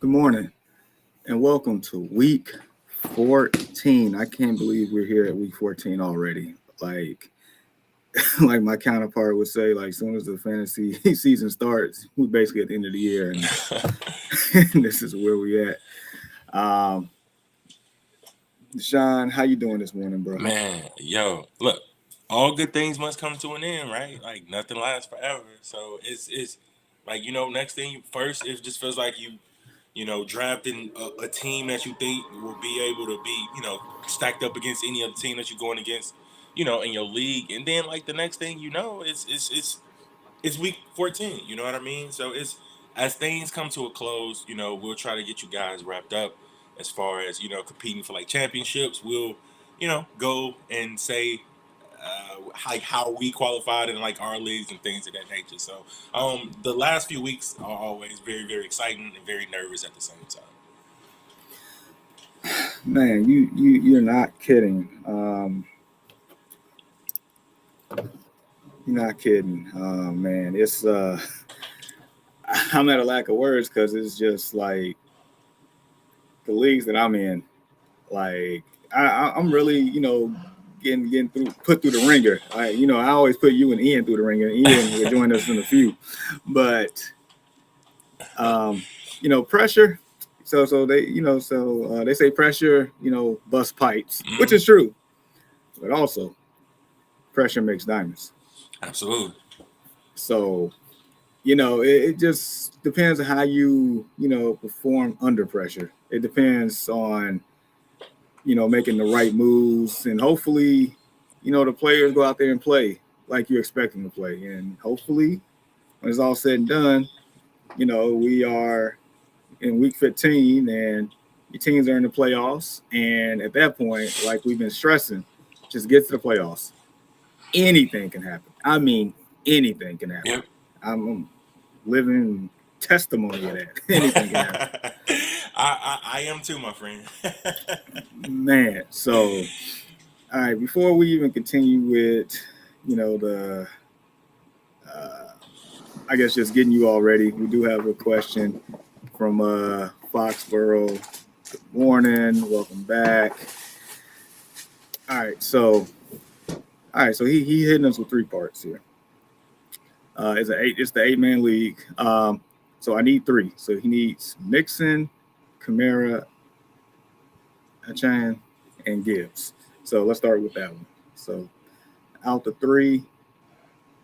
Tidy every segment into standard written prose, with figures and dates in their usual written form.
Good morning and welcome to week 14. I can't believe we're here at week 14 already. Like like my counterpart would say, like as soon as the fantasy season starts, we're basically at the end of the year and, and this is where we at. Um Sean, how you doing this morning, bro? Man, yo, look, all good things must come to an end, right? Like nothing lasts forever. So it's like next thing first, it just feels like drafting a team that you think will be able to be stacked up against any other team that you're going against, in your league, and then like the next thing it's week 14. You know what I mean? So it's as things come to a close, we'll try to get you guys wrapped up as far as competing for like championships. We'll go and say how we qualified in like our leagues and things of that nature. So the last few weeks are always very very exciting and very nervous at the same time. Man, you're not kidding. You're not kidding. Man, it's I'm at a lack of words because it's just like the leagues that I'm in. Like I'm really, getting put through the ringer. I always put you and Ian through the ringer. Ian will join us in a few, but um, pressure. So they, they say pressure, bust pipes, which Mm-hmm. is true, but also pressure makes diamonds. Absolutely. So it just depends on how you, perform under pressure. It depends on making the right moves, and hopefully, the players go out there and play like you expect them to play. And hopefully, when it's all said and done, we are in week 15 and your teams are in the playoffs. And at that point, like we've been stressing, just get to the playoffs. Anything can happen. I mean, anything can happen. Yep. I'm living testimony of that. Anything can happen. I am too, my friend. Man, so all right, before we even continue with, the, uh, I guess just getting you all ready, we do have a question from Foxborough. Good morning, welcome back. All right, so he hitting us with three parts here. It's the 8-man league. So I need three. So he needs Mixon, Kamara, Achan, and Gibbs. So let's start with that one. So out the three,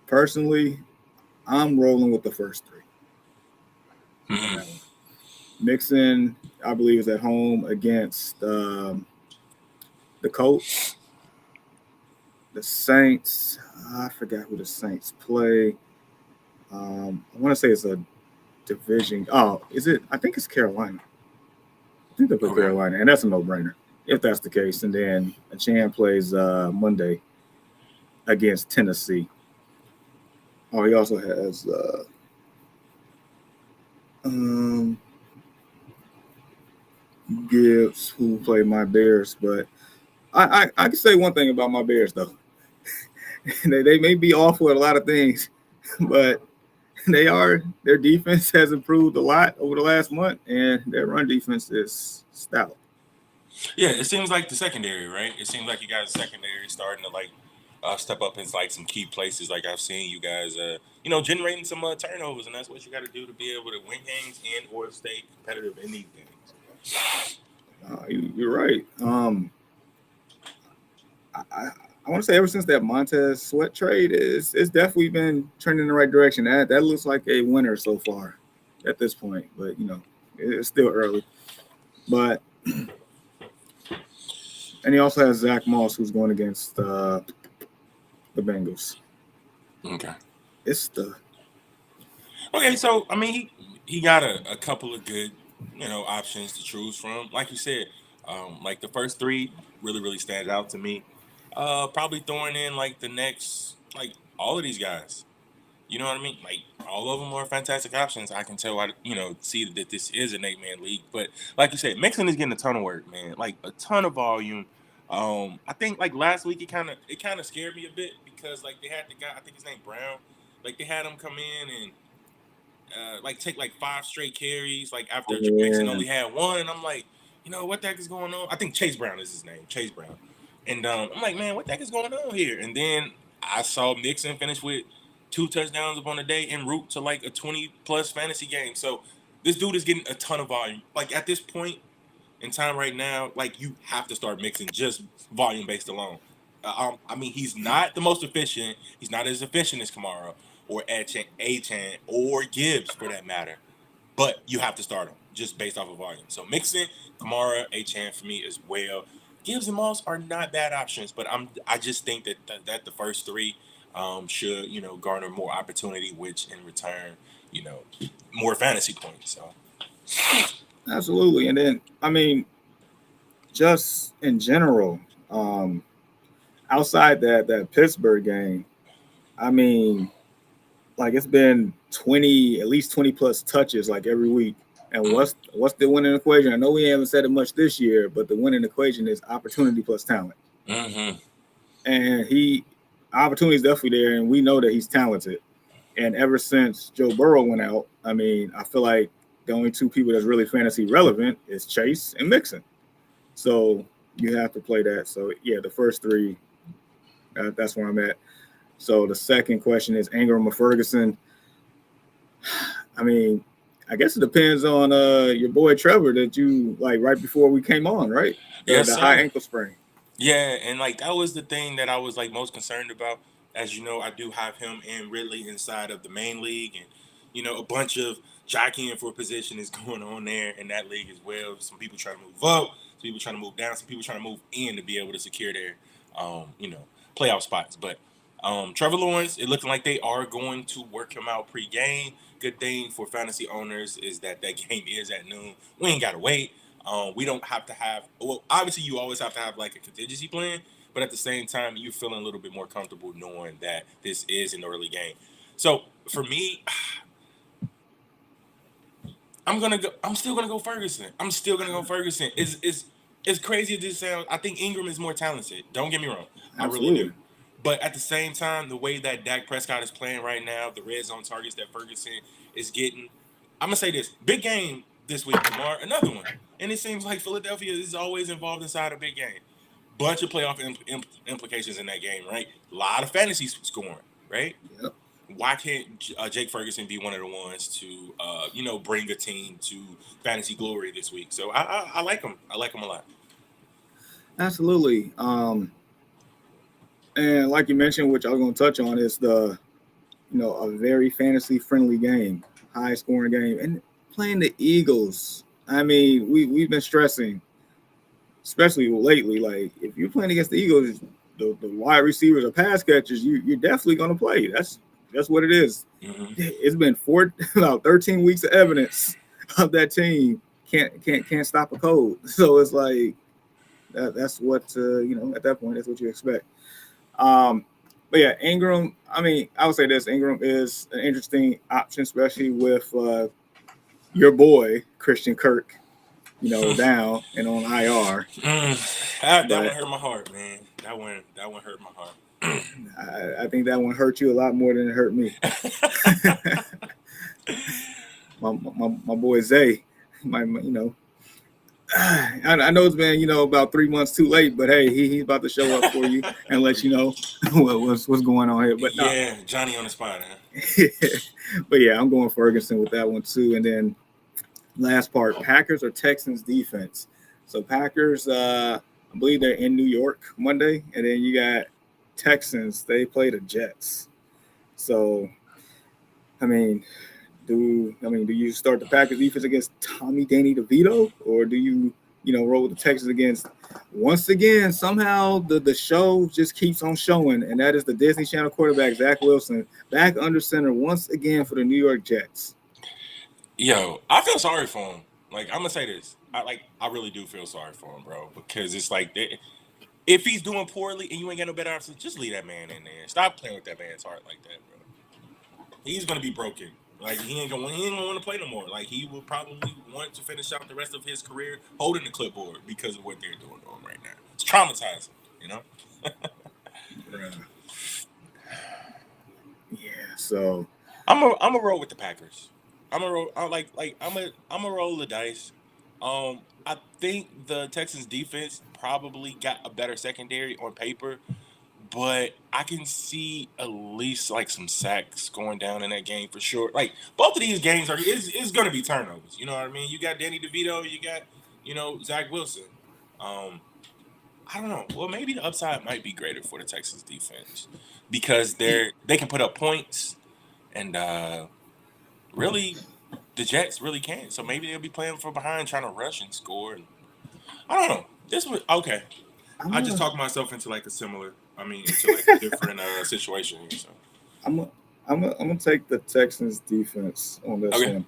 personally, I'm rolling with the first three on Mhm. that one. Mixon, I believe, is at home against the Colts. The Saints, I forgot who the Saints play. I want to say it's a division. Oh, is it? I think it's Carolina. I think they play Okay. Carolina, and that's a no-brainer if that's the case. And then Chan plays Monday against Tennessee. Oh, he also has um, Gibbs, who play my Bears. But I can say one thing about my Bears though. They may be awful at a lot of things, but their defense has improved a lot over the last month, and their run defense is stout. Yeah, it seems like the secondary, right? It seems like you guys secondary starting to like step up in like some key places. Like I've seen you guys, generating some turnovers, and that's what you got to do to be able to win games and or stay competitive in these games. You're right. I want to say ever since that Montez Sweat trade is it's definitely been trending in the right direction. That looks like a winner so far at this point, but it's still early. But and he also has Zach Moss, who's going against the Bengals. Okay. It's the Okay, so I mean, he got a couple of good options to choose from. Like you said, like the first three really really stand out to me. Probably throwing in like the next like all of these guys. You know what I mean? Like all of them are fantastic options. I can tell. I see that this is an 8-man league, but like you said, Mixon is getting a ton of work, man. Like a ton of volume. I think like last week it kind of scared me a bit because like they had the guy. I think his name Brown. Like they had him come in and take like 5 straight carries, like after Mixon Yeah. only had one, and I'm like, what the heck is going on? I think Chase Brown is his name, Chase Brown, and I'm like, man, what the heck is going on here? And then I saw Mixon finish with 2 touchdowns upon the day en route to like a 20+ fantasy game. So this dude is getting a ton of volume. Like at this point in time right now, like you have to start mixing just volume based alone. I mean, he's not the most efficient. He's not as efficient as Kamara or Achan or Gibbs for that matter. But you have to start him just based off of volume. So Mixon, Kamara, Achan for me as well. Gibbs and Moss are not bad options, but I just think that the first three should garner more opportunity, which in return more fantasy points. So Absolutely. And then, I mean, just in general, outside that Pittsburgh game, I mean, like it's been 20, at least 20 plus touches like every week. And what's the winning equation? I know we haven't said it much this year, but the winning equation is opportunity plus talent. Mm-hmm. And opportunity is definitely there, and we know that he's talented. And ever since Joe Burrow went out, I mean, I feel like the only two people that's really fantasy relevant is Chase and Mixon. So you have to play that. So yeah, the first three, that's where I'm at. So the second question is Ingram or Ferguson. I mean, I guess it depends on your boy Trevor that you like right before we came on, right? Yes, The high sir. ankle sprain. Yeah, and like that was the thing that I was like most concerned about. As you know, I do have him and Ridley inside of the main league, and a bunch of jockeying for position is going on there in that league as well. Some people trying to move up, some people trying to move down, some people trying to move in to be able to secure their, playoff spots. But Trevor Lawrence, it looking like they are going to work him out pre-game. Good thing for fantasy owners is that game is at noon. We ain't gotta wait. We don't have to have. Well, obviously, you always have to have like a contingency plan, but at the same time, you're feeling a little bit more comfortable knowing that this is an early game. So for me, I'm gonna go. I'm still gonna go Ferguson. I'm still gonna go Ferguson. Is crazy as this sounds. I think Ingram is more talented. Don't get me wrong. I really do. Absolutely. But at the same time, the way that Dak Prescott is playing right now, the red zone targets that Ferguson is getting, I'm gonna say this: big game this week tomorrow, another one. And it seems like Philadelphia is always involved inside a big game. Bunch of playoff implications in that game, right? A lot of fantasy scoring, right? Yep. Why can't Jake Ferguson be one of the ones to, bring a team to fantasy glory this week? So I like him. I like him a lot. Absolutely. And like you mentioned, which I was going to touch on, is a very fantasy friendly game, high scoring game, and playing the Eagles. I mean, we've been stressing, especially lately. Like if you're playing against the Eagles, the wide receivers or pass catchers, you're definitely going to play. That's what it is. Mm-hmm. It's been about 13 weeks of evidence of that team can't stop a code. So it's like that's what at that point that's what you expect. But yeah, Ingram. I mean, I would say this: Ingram is an interesting option, especially with your boy Christian Kirk, down and on IR. That one But hurt my heart, man. That one hurt my heart. I think that one hurt you a lot more than it hurt me. my boy Zay, I know it's been about 3 months too late, but hey, he's about to show up for you and let you know what's going on here. But yeah, Johnny on the spot, huh? But yeah, I'm going Ferguson with that one too. And then last part, Packers or Texans defense. So Packers, I believe they're in New York Monday, and then you got Texans. They play the Jets. So, I mean, do you start the Packers defense against Tommy Danny DeVito, or do you roll with the Texans against once again somehow the show just keeps on showing, and that is the Disney Channel quarterback Zach Wilson back under center once again for the New York Jets. Yo, I feel sorry for him. Like I'm gonna say this, I really do feel sorry for him, bro, because it's like if he's doing poorly and you ain't got no better options, just leave that man in there. Stop playing with that man's heart like that, bro. He's gonna be broken. Like he ain't gonna want to play no more. Like he will probably want to finish out the rest of his career holding the clipboard because of what they're doing to him right now. It's traumatizing, you know. Yeah, so I'm a roll with the Packers. I'm a roll. I'm a roll the dice. I think the Texans defense probably got a better secondary on paper, but I can see at least like some sacks going down in that game for sure. Like both of these games are is going to be turnovers. You know what I mean? You got Danny DeVito, you got Zach Wilson. Um, I don't know. Well, maybe the upside might be greater for the Texans defense because they can put up points and really the Jets really can't. So maybe they'll be playing from behind, trying to rush and score. And I don't know. This was okay. I'm I just a, talked myself into like a similar. I mean, into like a different situation here. So I'm a, I'm gonna take the Texans defense on this okay. one,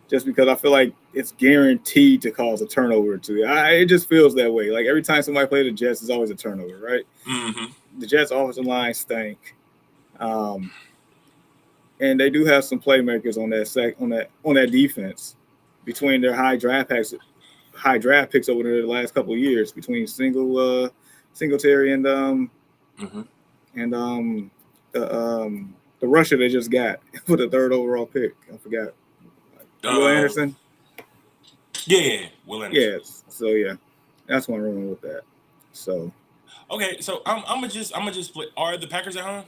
just because I feel like it's guaranteed to cause a turnover or two. It just feels that way. Like every time somebody plays the Jets, it's always a turnover, right? Mm-hmm. The Jets' offensive line stink, um, and they do have some playmakers on that defense between their high draft picks over the last couple of years between Singletary Mm-hmm. and the the rusher they just got for the third overall pick. I forgot. Will Uh, Anderson. yeah. Will Anderson. Yes. So yeah, that's one wrong with that. So Okay, so I'm gonna just split. Are the Packers at home?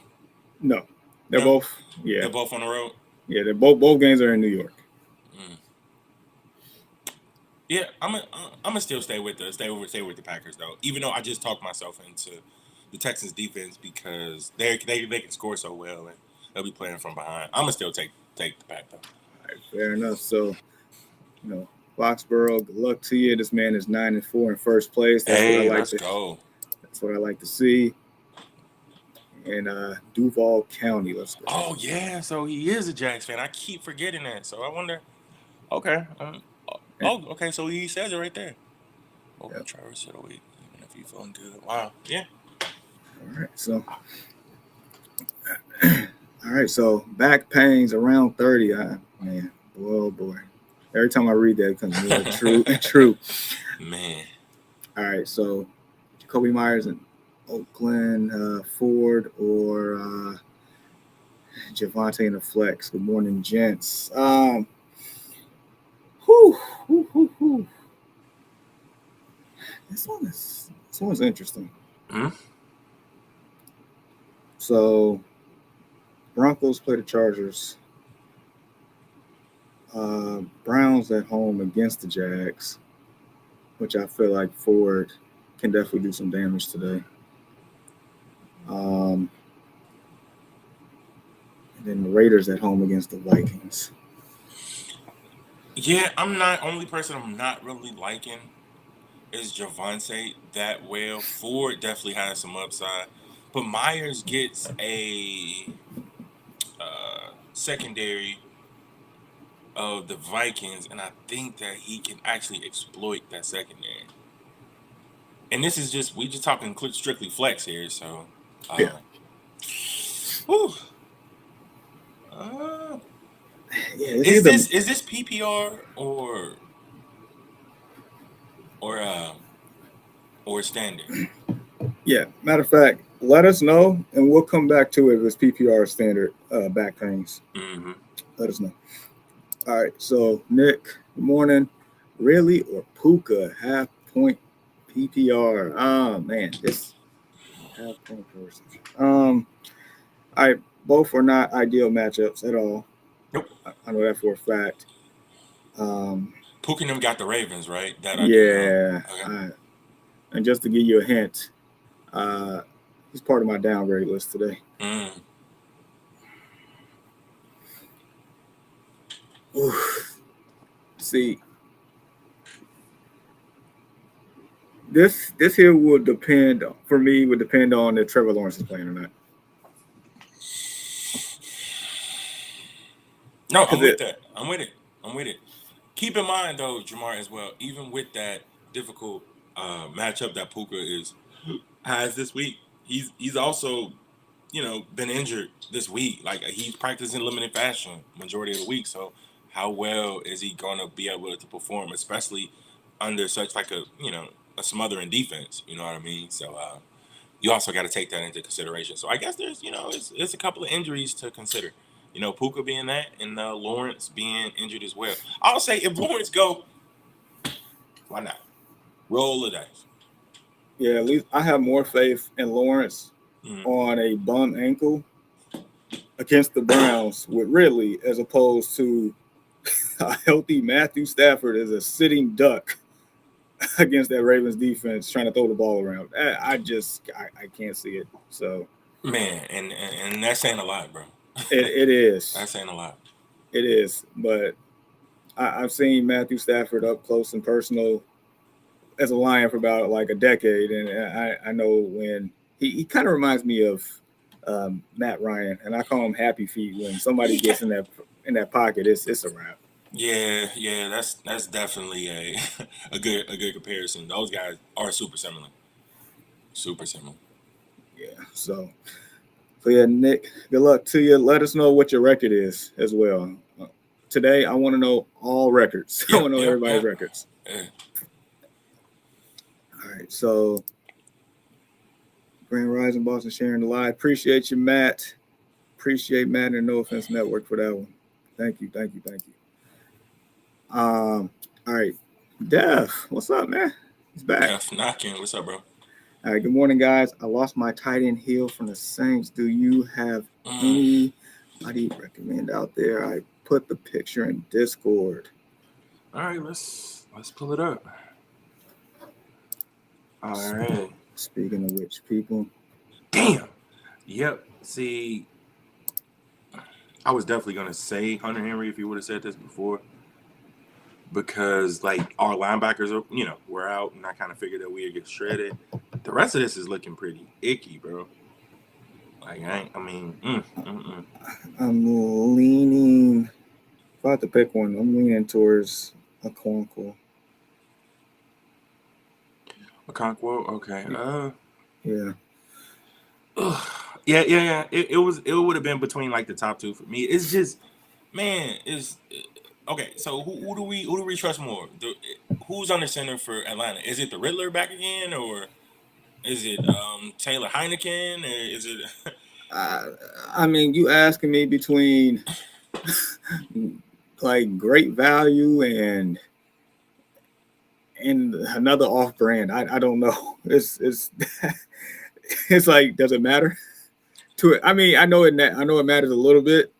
no, they're No, both. Yeah, they're both on the road. yeah. They're both games are in New York. Mm. Yeah, I'm gonna still stay with the Packers though. Even though I just talked myself into the Texans defense because they can score so well and they'll be playing from behind. I'm gonna still take the Pack though. All right, fair enough. So you know, Foxborough, good luck to you. This man is 9-4 in first place. That's what I Hey, like let's to. go. That's what I like to see. And Duval County, let's go. Oh yeah, so he is a Jags fan. I keep forgetting that. So I wonder. Okay. And, Oh, okay. So he says it right there. yeah. Open Traverse of the week, even if you feeling good. Wow. Yeah. All right. So all right. So back pains around 30. Man, oh boy. Every time I read that, it comes more true and true. Man. All right. So Jacoby Myers in Oakland, Ford, or Javante in the flex. Good morning, gents. Whew, whew, whew, whew. This one's interesting. Hmm? So Broncos play the Chargers. Browns at home against the Jags, which I feel like Ford can definitely do some damage today. Um, and then the Raiders at home against the Vikings. Yeah, I'm not only person I'm not really liking is Javante that well. Ford definitely has some upside, but Myers gets a secondary of the Vikings, and I think that he can actually exploit that secondary. And this is just we just talking strictly flex here, so Yeah, um, whew, uh, yeah. It's either is this PPR or uh or standard? yeah. Matter of fact, let us know, and we'll come back to it if it's PPR standard back pains. Mm-hmm. Let us know. All right. So Nick, good morning. Really or Puka half point PPR? Ah man, this half point person. I both are not ideal matchups at all. Nope. I know that for a fact. Um, Pook and them got the Ravens, right? That I do know. yeah, Okay. and just to give you a hint, uh, he's part of my downgrade list today. Mm. Oof. See, this here would depend for me. Would depend on if Trevor Lawrence is playing or not. No, I'm Because with it, that. I'm with it. I'm with it. Keep in mind though, Jamar, as well, even with that difficult matchup that Puka is has this week, he's also been injured this week. Like he's practicing limited fashion majority of the week. So how well is he gonna be able to perform, especially under such like a smothering defense? You know what I mean? So you also got to take that into consideration. So I guess there's it's a couple of injuries to consider. Puka being that and Lawrence being injured as well. I'll say if Lawrence go, why not? Roll the dice. Yeah, at least I have more faith in Lawrence Mm-hmm. on a bum ankle against the Browns with Ridley as opposed to a healthy Matthew Stafford as a sitting duck against that Ravens defense trying to throw the ball around. I can't see it. So Man, and that's saying a lot, bro. it is. That's saying a lot. It is. But I've seen Matthew Stafford up close and personal as a Lion for about like a decade. And I know when he kind of reminds me of Matt Ryan, and I call him Happy Feet. When somebody Yeah, gets in that pocket, it's a wrap. yeah. That's definitely a a good comparison. Those guys are super similar. Super similar. Yeah. So yeah, Nick, good luck to you. Let us know what your record is as well. Today, I want to know all records. I Yep, want to know yep, everybody's yep. records. Yeah. All right. So Grand Rising Boston sharing the live. Appreciate you, Matt. Appreciate Matt and No Offense Network for that one. Thank you, thank you, thank you. All right, Dev, what's up, man? He's back. F knocking. What's up, bro? All right, good morning, guys. I lost my tight end heel from the Saints. Do you have Mm. anybody recommend out there? I put the picture in Discord. All right, let's pull it up. All right. Speaking of which, people. Damn. Yep. See, I was definitely gonna say Hunter Henry if you would have said this before, because like our linebackers are, we're out, and I kind of figured that we'd get shredded. The rest of this is looking pretty icky, bro. Like I mean, I'm leaning. If I have to pick one, I'm leaning towards a Okonkwo. Okonkwo. Okay. Yeah. Yeah. It would have been between like the top two for me. It's just, man, is okay. So who do we trust more? Who's under center for Atlanta? Is it the Riddler back again, or is it Taylor Heineken, or is it? I, I mean, you asking me between like great value and another off brand. I don't know. It's it's like does it matter to it? I mean, I know it matters a little bit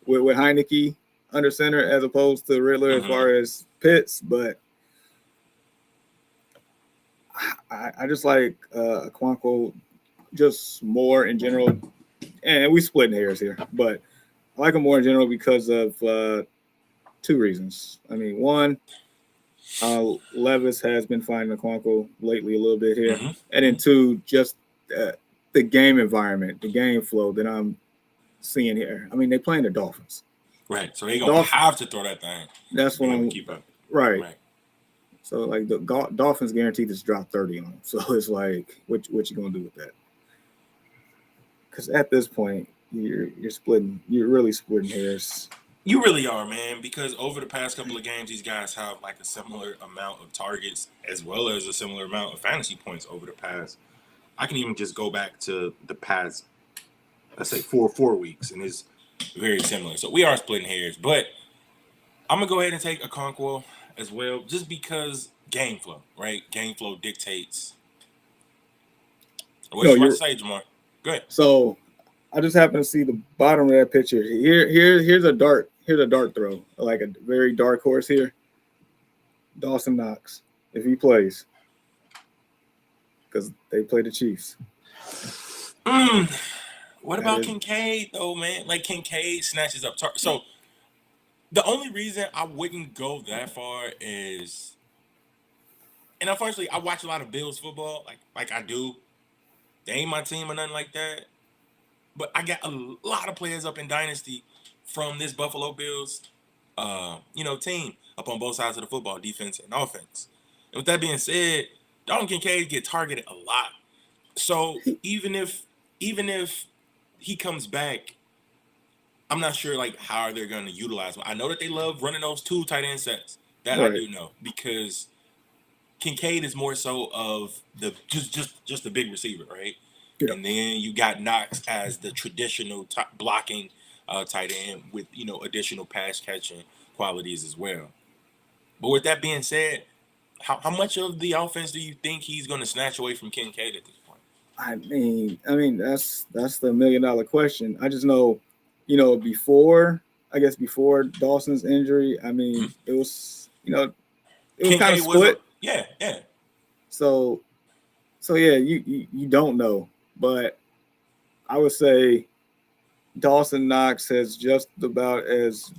with Heineke under center as opposed to Riddler as Mhm. far as Pitts, but I just like Quanco just more in general. And we splitting hairs here, but I like him more in general because of two reasons. I mean, one, Levis has been finding Okonkwo lately a little bit here, Mhm. and then Mhm. two, just the game environment, the game flow that I'm seeing here. I mean, they playing the Dolphins. Right. So they gonna Dolph, have to throw that thing to that's be what able to I'm keep up. right. Right. So like the Dolphins guaranteed to drop 30 on them. So it's like, what you gonna do with that? Because at this point, you're really splitting hairs. You really are, man, because over the past couple of games, these guys have like a similar amount of targets as well as a similar amount of fantasy points over the past. I can even just go back to the past, let's say four weeks, and it's very similar. So we are splitting hairs, but I'm gonna go ahead and take a Conquo as well, just because game flow, right? Game flow dictates. What No, you about to you're say, Jamar? Go ahead. so I just happen to see the bottom of that picture. Here's a dart throw, like a very dark horse here. Dawson Knox, if he plays, because they play the Chiefs. Mm, what That about is Kincaid though, man? Like Kincaid snatches up targets. So the only reason I wouldn't go that far is, and unfortunately, I watch a lot of Bills football, like I do. They ain't my team or nothing like that. But I got a lot of players up in Dynasty from this Buffalo Bills, team up on both sides of the football, defense and offense. And with that being said, Dalton Kincaid get targeted a lot. So even if he comes back, I'm not sure like how they're going to utilize him. I know that they love running those two tight end sets. That I right. do know because Kincaid is more so of the just the big receiver, right? Yeah. And then you got Knox as the traditional blocking tight end with additional pass catching qualities as well. But with that being said, how much of the offense do you think he's going to snatch away from Kincaid at this point? I mean that's the $1 million question. I just know, before before Dawson's injury, Mhm. it was it was kind of Kincaid was a split. yeah. So yeah, you don't know, but I would say Dawson Knox has just about as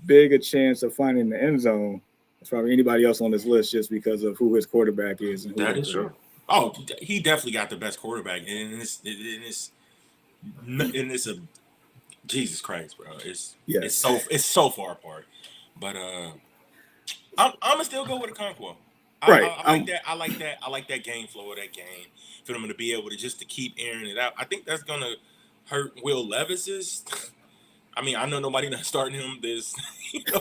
big a chance of finding the end zone as probably anybody else on this list, just because of who his quarterback is and who That they is put in. true. Oh, he definitely got the best quarterback, and it's a Jesus Christ, bro. Yes, It's so far apart. But I'm gonna still go with a Conquo. right. I like that. I like that. I like that game flow of that game for them to be able to just to keep airing it out. I think that's gonna hurt Will Levis's. I mean, I know nobody not starting him this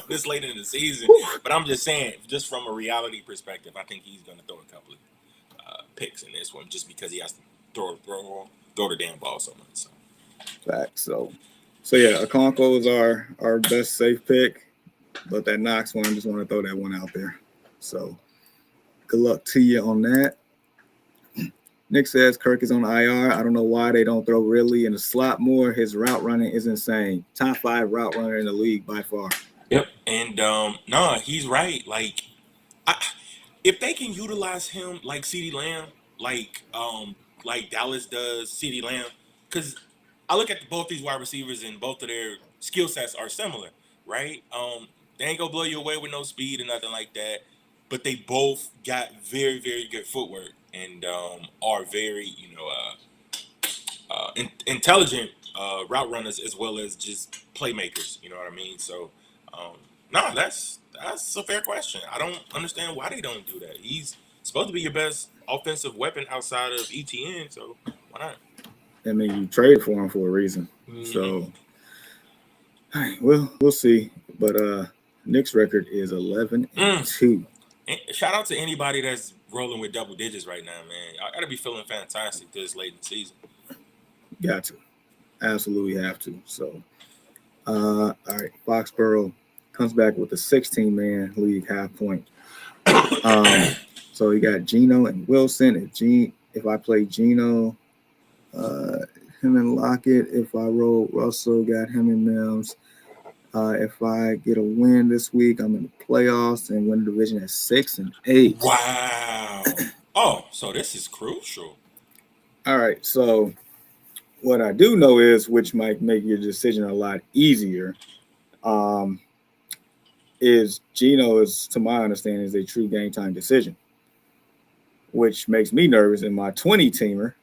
this late in the season, but I'm just saying, just from a reality perspective, I think he's gonna throw a couple of picks in this one just because he has to throw the damn ball so much. So. Fact. So yeah, Okonkwo is our best safe pick, but that Knox one, I just want to throw that one out there. So good luck to you on that. Nick says Kirk is on IR. I don't know why they don't throw Ridley in the slot more. His route running is insane. Top 5 route runner in the league by far. Yep. And no, he's right. I, if they can utilize him like CeeDee Lamb, like Dallas does CeeDee Lamb, because I look at both these wide receivers and both of their skill sets are similar, right? They ain't gonna blow you away with no speed or nothing like that, but they both got very very good footwork and are very intelligent route runners as well as just playmakers. You know what I mean? So, um, no, that's a fair question. I don't understand why they don't do that. He's supposed to be your best offensive weapon outside of ETN, so why not? I mean, you traded for him for a reason. Mm-hmm. So, we'll see. But Nick's record is 11 and Mm. 2. And shout out to anybody that's rolling with double digits right now, man. I gotta be feeling fantastic this late in the season. Got to. Absolutely have to. So, all right. Foxborough comes back with a 16-man league half point. So you got Gino and Wilson. If I play Gino, uh, him and Lockett. If I roll Russell, got him and Mims. If I get a win this week, I'm in the playoffs and win the division at 6 and 8. Wow. Oh, so this is crucial. All right. So what I do know is, which might make your decision a lot easier, um, is Gino is, to my understanding, is a true game time decision, which makes me nervous in my 20 teamer.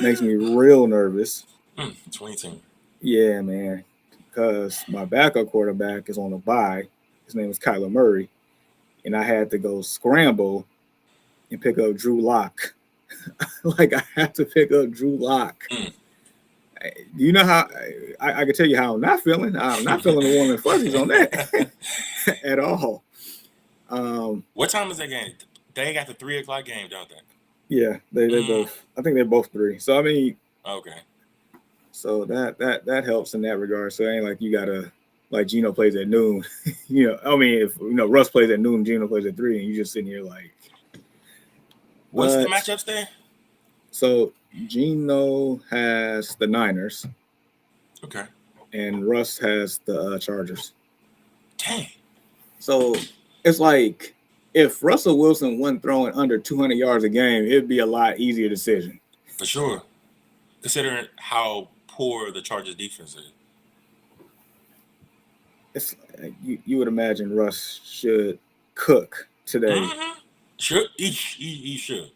Makes What? me real nervous. 20 Yeah, man. Because my backup quarterback is on a bye. His name is Kyler Murray. And I had to go scramble and pick up Drew Lock. Like, I have to pick up Drew Lock. Mm. You know how I can tell you how I'm not feeling. I'm not feeling the warm and fuzzies on that at all. What time is that game? They got the 3 o'clock game, don't they? Yeah, they Mm. both. I think they're both 3. So I mean, Okay. so that helps in that regard. So it ain't like you gotta like Gino plays at noon. I mean, if Russ plays at noon, Gino plays at 3, and you just sitting here like. What's the But matchups there? so Gino has the Niners, Okay. and Russ has the Chargers. Dang. So it's like if Russell Wilson wasn't throwing under 200 yards a game, it'd be a lot easier decision. For sure. Considering how poor the Chargers defense is. It's you would imagine Russ should cook today. Mm-hmm. Should he should.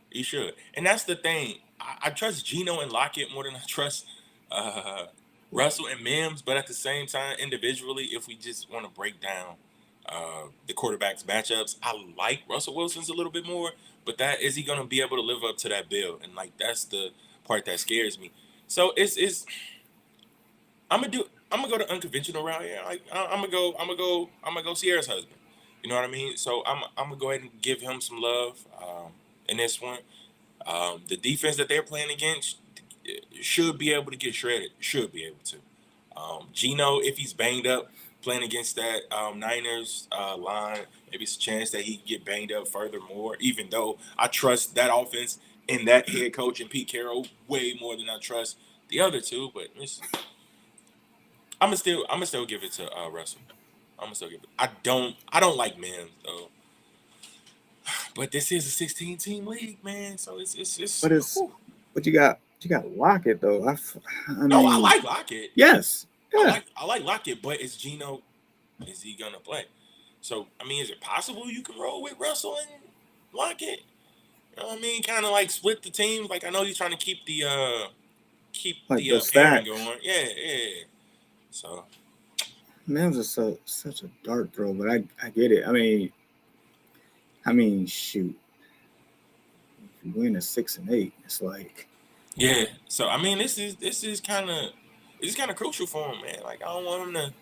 He should. And that's the thing. I trust Gino and Lockett more than I trust uh, Russell and Mims, but at the same time, individually, if we just want to break down the quarterbacks matchups, I like Russell Wilson's a little bit more, but that is he going to be able to live up to that bill? And like that's the part that scares me. So it's I'm gonna go the unconventional route here. Like I'm gonna go Sierra's husband. You know what I mean? So I'm gonna go ahead and give him some love in this one. The defense that they're playing against should be able to get shredded. Should be able to. Geno, if he's banged up playing against that Niners line, maybe it's a chance that he can get banged up furthermore. Even though I trust that offense and that head coach and Pete Carroll way more than I trust the other two, but I'm gonna still give it to Russell. I'm gonna still give it. I don't like Mims though, but this is a 16-team league, man. So it's. But Whew. but you got Lockett though. I No, I mean, like Lockett. yes, yeah. I like Lockett, but is Geno? Is he gonna play? So I mean, is it possible you can roll with Russell and Lockett? You know what I mean? Kind of like split the teams. Like I know he's trying to keep the Like the pairing stack. going. Yeah, yeah. So Mims is such a dart throw, but I get it. I mean, shoot, if you win a 6-8, it's like yeah. So I mean, this is kind of crucial for him, man. Like I don't want him to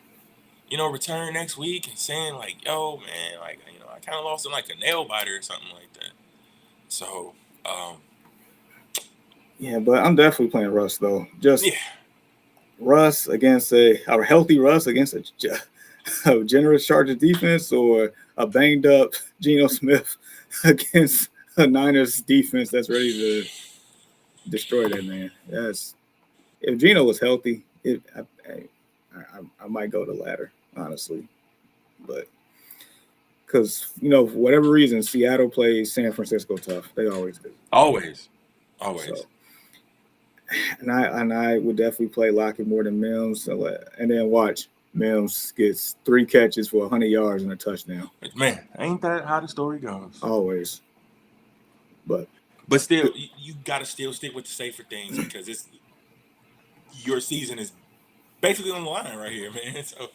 return next week and saying like, yo, man, like I kind of lost him like a nail biter or something like that. So yeah. But I'm definitely playing Russ though. Just yeah. Russ against a healthy Russ against a generous Chargers defense, or a banged up Geno Smith against a Niners defense that's ready to destroy that man. That's if Geno was healthy, I might go the latter, honestly. But because for whatever reason, Seattle plays San Francisco tough. They always do. Always. So, and I would definitely play Lockett more than Mims. So, and then watch Mims gets 3 catches for 100 yards and a touchdown. Man, ain't that how the story goes? Always. But still, you got to still stick with the safer things because your season is basically on the line right here, man. So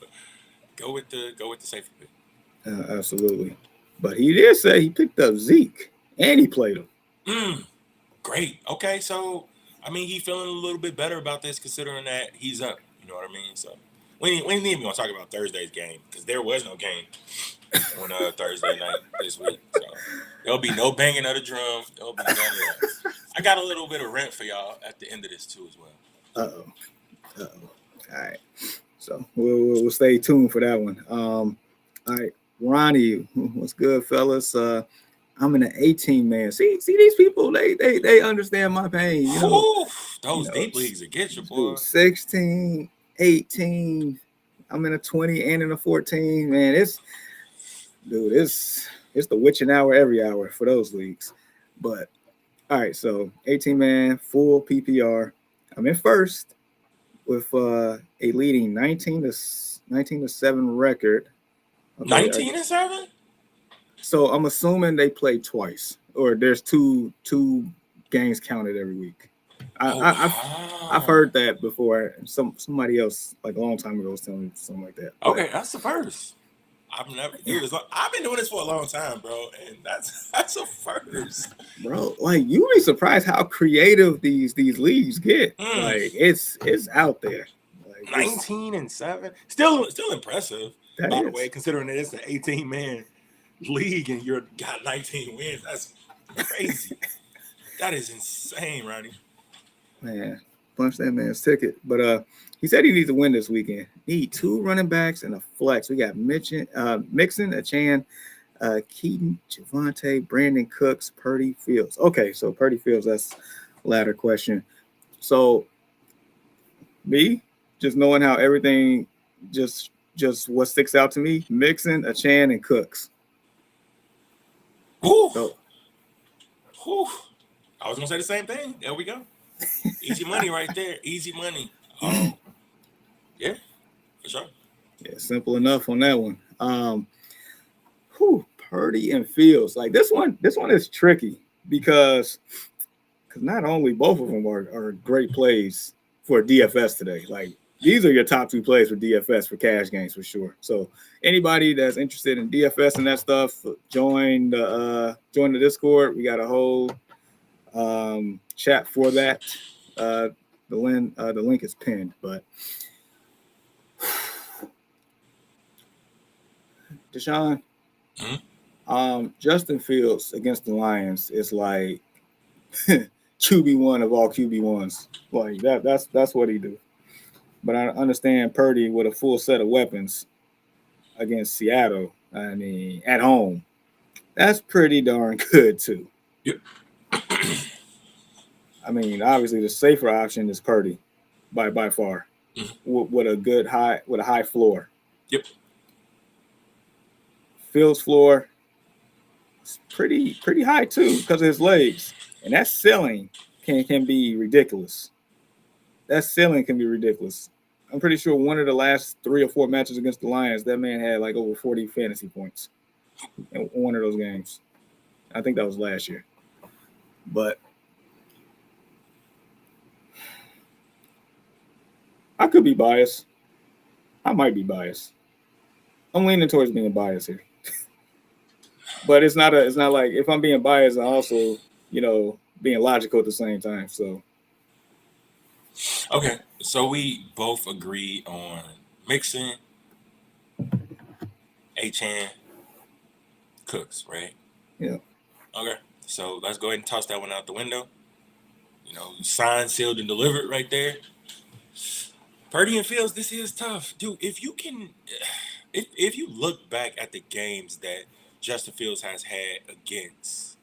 go with the safer pick. Absolutely. But he did say he picked up Zeke and he played him. Great. Okay, so I mean, he feeling a little bit better about this considering that he's up. You know what I mean? So we ain't even gonna talk about Thursday's game because there was no game on Thursday night this week. So there'll be no banging of the drum. There'll be none of that. I got a little bit of rent for y'all at the end of this too as well. All right. So we'll stay tuned for that one. All right, Ronnie, what's good, fellas? I'm in an 18-man. See these people, they understand my pain. Those deep leagues that get you, boy. 16, 18. I'm in a 20 and in a 14. Man, it's the witching hour every hour for those leagues. But all right, so 18-man, full PPR. I'm in first with a leading 19-7 record. Okay, 19-7. So I'm assuming they play twice, or there's two games counted every week. I've heard that before. Somebody else like a long time ago was telling me something like that. Okay, that's the first. I've been doing this for a long time, bro, and that's a first, bro. Like you'd be surprised how creative these leagues get. Like it's out there. Like 19-7, still impressive. By the way, considering that it's an 18-man league and you're got 19 wins, that's crazy. That is insane, Ronnie. Man, punch that man's ticket. But he said he needs to win this weekend. Need 2 running backs and a flex. We got Mixon, Achane, Keaton, Javonte, Brandon Cooks, Purdy, Fields. Okay, so Purdy, Fields, that's latter question. So me, just knowing how everything just what sticks out to me, Mixon, Achane, and Cooks. Whew. I was gonna say the same thing. There we go. Easy money right there. Easy money. Yeah, for sure. Yeah, simple enough on that one. Purdy and Fields. Like this one is tricky because not only both of them are great plays for DFS today. Like these are your top 2 plays for DFS for cash games for sure. So anybody that's interested in DFS and that stuff, join the Discord. We got a whole chat for that. The link is pinned. But Deshaun, Justin Fields against the Lions is like QB1 of all QB1s. Like that's what he do. But I understand Purdy with a full set of weapons against Seattle. I mean, at home, that's pretty darn good too. Yep. I mean, obviously the safer option is Purdy by far, with a high floor. Yep. Fields' floor is pretty high too because of his legs, and that ceiling can be ridiculous. That ceiling can be ridiculous. I'm pretty sure one of the last 3 or 4 matches against the Lions, that man had like over 40 fantasy points in one of those games. I think that was last year. But I could be biased. I might be biased. I'm leaning towards being biased here. But it's not like if I'm being biased, I also, being logical at the same time. So Okay, so we both agree on Mixon, Achan, Cooks, right? yeah. Okay, so let's go ahead and toss that one out the window. Signed, sealed, and delivered right there. Purdy and Fields, this is tough, dude. If you look back at the games that Justin Fields has had against,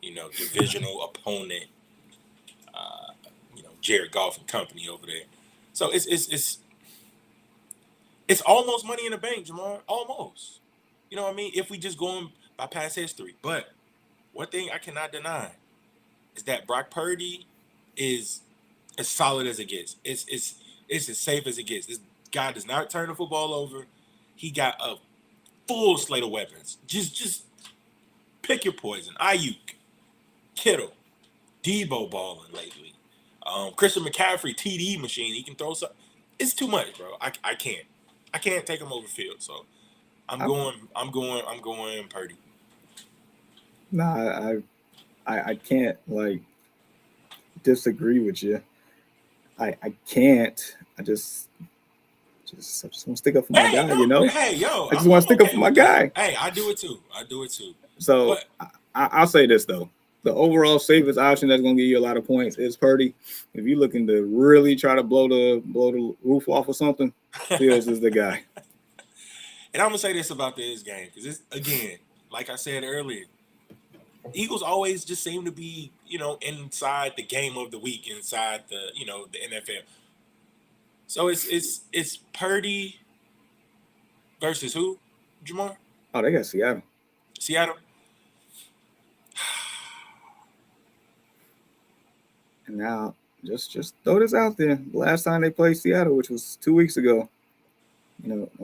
divisional opponent, Jared Goff and company over there, so it's almost money in the bank, Jamar. Almost. You know what I mean? If we just going by past history. But one thing I cannot deny is that Brock Purdy is as solid as it gets. It's as safe as it gets. This guy does not turn the football over. He got a full slate of weapons. Just pick your poison. Ayuk, Kittle, Debo balling lately. Christian McCaffrey, TD machine. He can throw something. It's too much, bro. I can't. I can't take him over field. So I'm going Purdy. Nah, I can't disagree with you. I can't. I just want to stick up for my guy, Hey, yo. I just want to stick up for my guy. Hey, I do it too. So I'll say this though. The overall safest option that's going to give you a lot of points is Purdy. If you're looking to really try to blow the roof off or something, Fields is the guy. And I'm going to say this about this game because it's, again, like I said earlier, Eagles always just seem to be, inside the game of the week, inside the, the NFL. So it's Purdy versus who, Jamar? Oh, they got Seattle. Seattle? And now, just throw this out there. The last time they played Seattle, which was 2 weeks ago,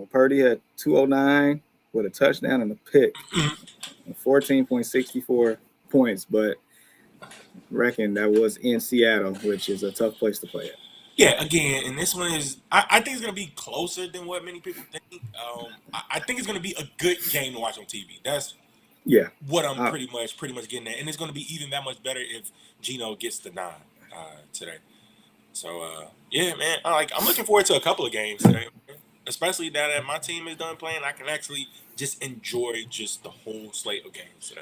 Purdy had 209 with a touchdown and a pick, 14.64 points. But reckon that was in Seattle, which is a tough place to play at. Yeah, again, and this one is, I think it's going to be closer than what many people think. I think it's going to be a good game to watch on TV. That's what I'm pretty much getting at. And it's going to be even that much better if Geno gets the nod today. So, yeah, man, I'm looking forward to a couple of games today, especially now that my team is done playing. I can actually just enjoy just the whole slate of games today.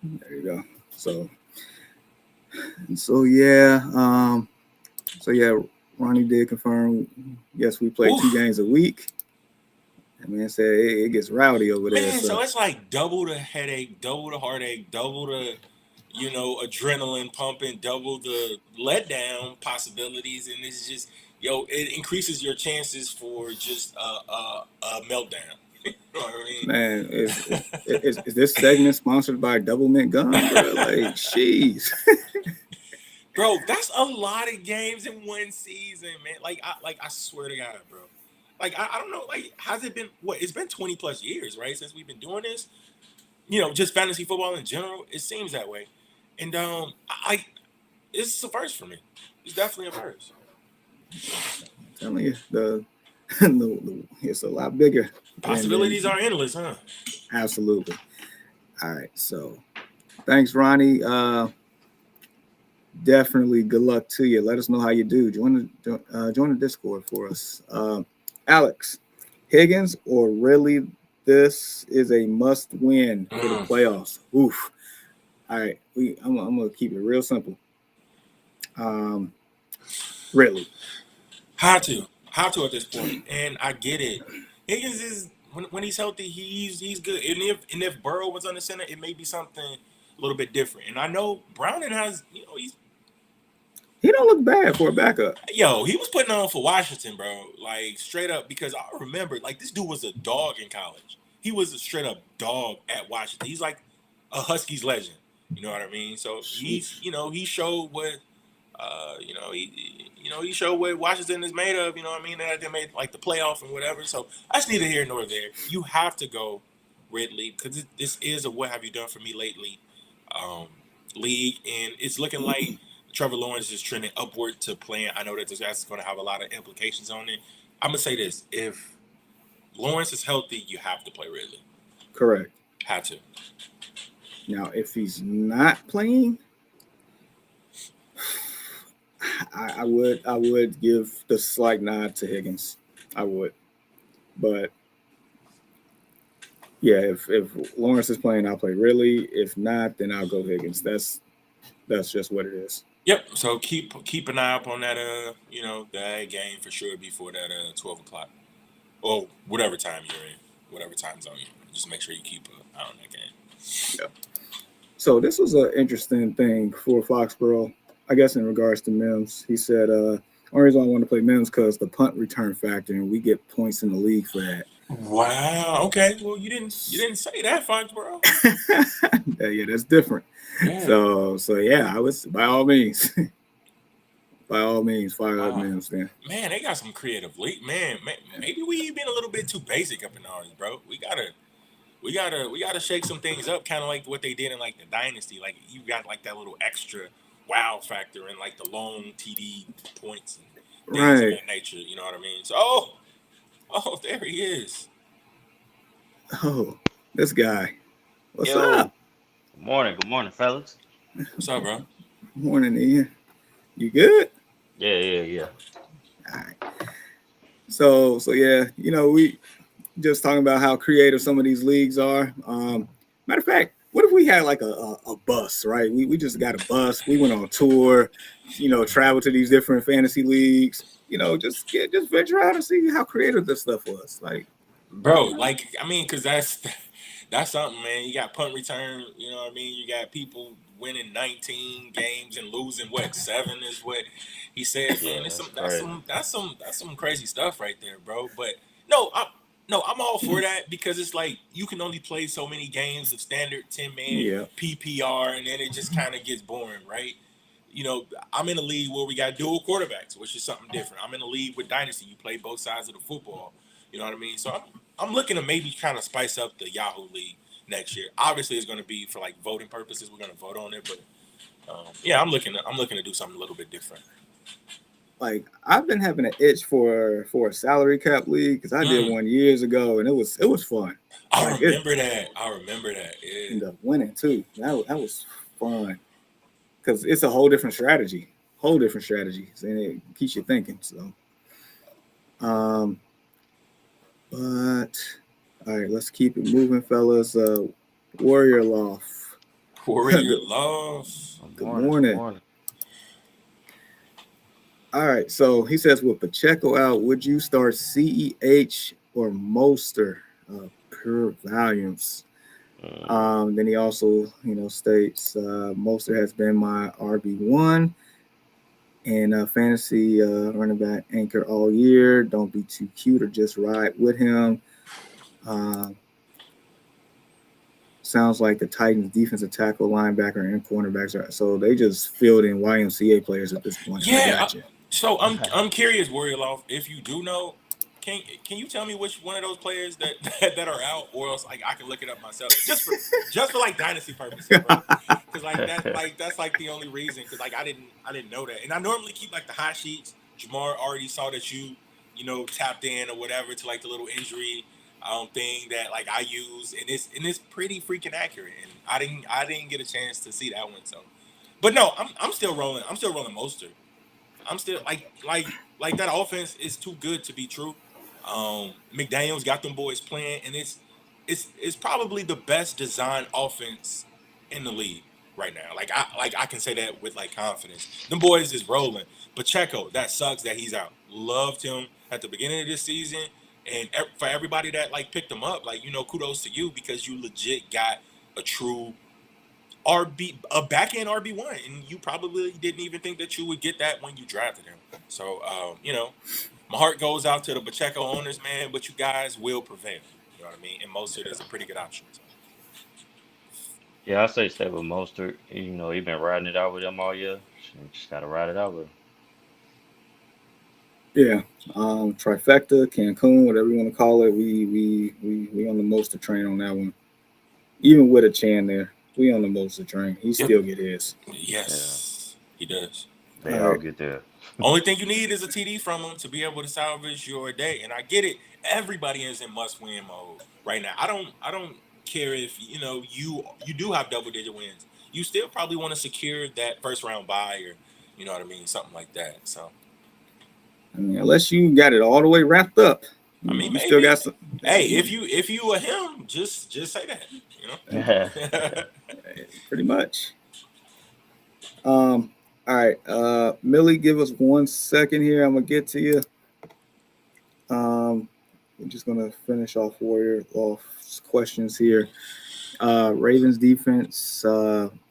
There you go. So yeah. Ronnie did confirm. Yes, we play 2 games a week. And man said it gets rowdy over there. Man, so it's like double the headache, double the heartache, double the, adrenaline pumping, double the letdown possibilities, and it's just, it increases your chances for just a meltdown. You know what I mean? Man, is this segment sponsored by Double Mint Gum, bro? Like, jeez. Bro, that's a lot of games in one season, man. I swear to God, bro. I don't know, has it been, it's been 20 plus years, right, since we've been doing this? Just fantasy football in general, it seems that way. And it's a first for me. It's definitely a first. I'm telling you, it's a lot bigger. Possibilities are endless, huh? Absolutely. All right, so thanks, Ronnie. Definitely good luck to you. Let us know how you do. Join the Discord for us. Alex, Higgins, or really this is a must win for the playoffs? Oof. All right, I'm gonna keep it real simple. Um, Ridley. How to at this point, and I get it. Higgins is when he's healthy, he's good. And if Burrow was on the center, it may be something a little bit different. And I know Browning has, he's He don't look bad for a backup. he was putting on for Washington, bro. Like straight up, because I remember like this dude was a dog in college. He was a straight up dog at Washington. He's like a Huskies legend. You know what I mean? So Sheesh. he showed what he showed what Washington is made of. You know what I mean? That they made like the playoff and whatever. So that's neither here nor there. You have to go Ridley because this is a what have you done for me lately um, league, and it's looking like Trevor Lawrence is trending upward to playing. I know that this is going to have a lot of implications on it. I'm gonna say this: if Lawrence is healthy, you have to play Ridley. Correct. Had to. Now, if he's not playing, I would give the slight nod to Higgins. I would, but yeah, if Lawrence is playing, I'll play Ridley. If not, then I'll go Higgins. That's just what it is. Yep. So keep an eye up on that that game for sure before that 12 o'clock. Or whatever time you're in, whatever time zone you're in. Just make sure you keep an eye on that game. Yeah. So this was an interesting thing for Foxborough, I guess, in regards to Mims. He said, only reason I want to play Mims because the punt return factor, and we get points in the league for that. Wow. Okay. Well, you didn't say that, Foxborough. Yeah, that's different. Yeah. So yeah, I was by all means, fire up Mims then. Man, they got some creative league. Man, maybe we been a little bit too basic up in ours, bro. We gotta shake some things up, kind of like what they did in like the dynasty. Like you got like that little extra wow factor and like the long TD points and things of that nature. You know what I mean? So there he is. Oh, this guy. What's Yo, up? good morning, fellas. What's up, bro? Morning, Ian. You good? Yeah. All right. So yeah, we just talking about how creative some of these leagues are. Matter of fact, what if we had like a bus, right? We just got a bus. We went on tour, travel to these different fantasy leagues. Just venture out and see how creative this stuff was. Like, Bro, like I mean, because that's something, man. You got punt return. You know what I mean? You got people winning 19 games and losing what 7 is what he said. Man, Yeah, it's that's crazy. that's some crazy stuff right there, bro. But no, I'm all for that because it's like you can only play so many games of standard 10-man yeah, PPR, and then it just kind of gets boring, right? I'm in a league where we got dual quarterbacks, which is something different. I'm in a league with Dynasty. You play both sides of the football. You know what I mean? So I'm looking to maybe kind of spice up the Yahoo League next year. Obviously, it's going to be for like voting purposes. We're going to vote on it, but yeah, I'm looking to do something a little bit different. like I've been having an itch for a salary cap league because I did one years ago and it was fun. I remember that. Yeah. Ended up winning too. That was fun because it's a whole different strategy, and it keeps you thinking. So, but all right, let's keep it moving, fellas. Warrior Loft. Warrior Loft. Good morning. All right, so he says with Pacheco out, would you start CEH or Moster per volumes? Then he also, states Moster has been my RB1 and fantasy running back anchor all year. Don't be too cute or just ride with him. Sounds like the Titans defensive tackle, linebacker, and cornerbacks are so they just filled in YMCA players at this point. Yeah. So I'm curious, Warrior Loft, if you do know, can you tell me which one of those players that are out, or else like I can look it up myself, just for like dynasty purposes, bro. Because that's like the only reason. Because like I didn't know that, and I normally keep like the hot sheets. Jamar already saw that you tapped in or whatever to like the little injury thing that like I use, and it's pretty freaking accurate. And I didn't get a chance to see that one, so. But no, I'm still rolling. I'm still rolling Mostert. I'm still like that offense is too good to be true. McDaniels got them boys playing, and it's probably the best designed offense in the league. right now. I can say that with like confidence. Them boys is rolling. Pacheco, that sucks that he's out. Loved him at the beginning of this season, and for everybody that like picked him up, like kudos to you because you legit got a true a back end RB1, and you probably didn't even think that you would get that when you drafted him. So my heart goes out to the Pacheco owners, man, but you guys will prevail. You know what I mean? And Mostert is a pretty good option. So. Yeah, I say stay with Mostert. He been riding it out with them all year. Just gotta ride it out with him. Yeah, trifecta, Cancun, whatever you want to call it. We on the Mostert train on that one. Even with a Chan there, we on the Mostert train. He Yep. still get his. Yeah, Yes, he does. they All all right. get there. Only thing you need is a TD from him to be able to salvage your day. And I get it. Everybody is in must-win mode right now. I don't care if you do have double-digit wins. You still probably want to secure that first-round bye or what I mean, something like that. So I mean, unless you got it all the way wrapped up, I mean, you still maybe. got some. Hey, if you were him, just say that. Pretty much. All right, Millie, give us 1 second here. I'm gonna get to you. We're just gonna finish off questions here. Ravens defense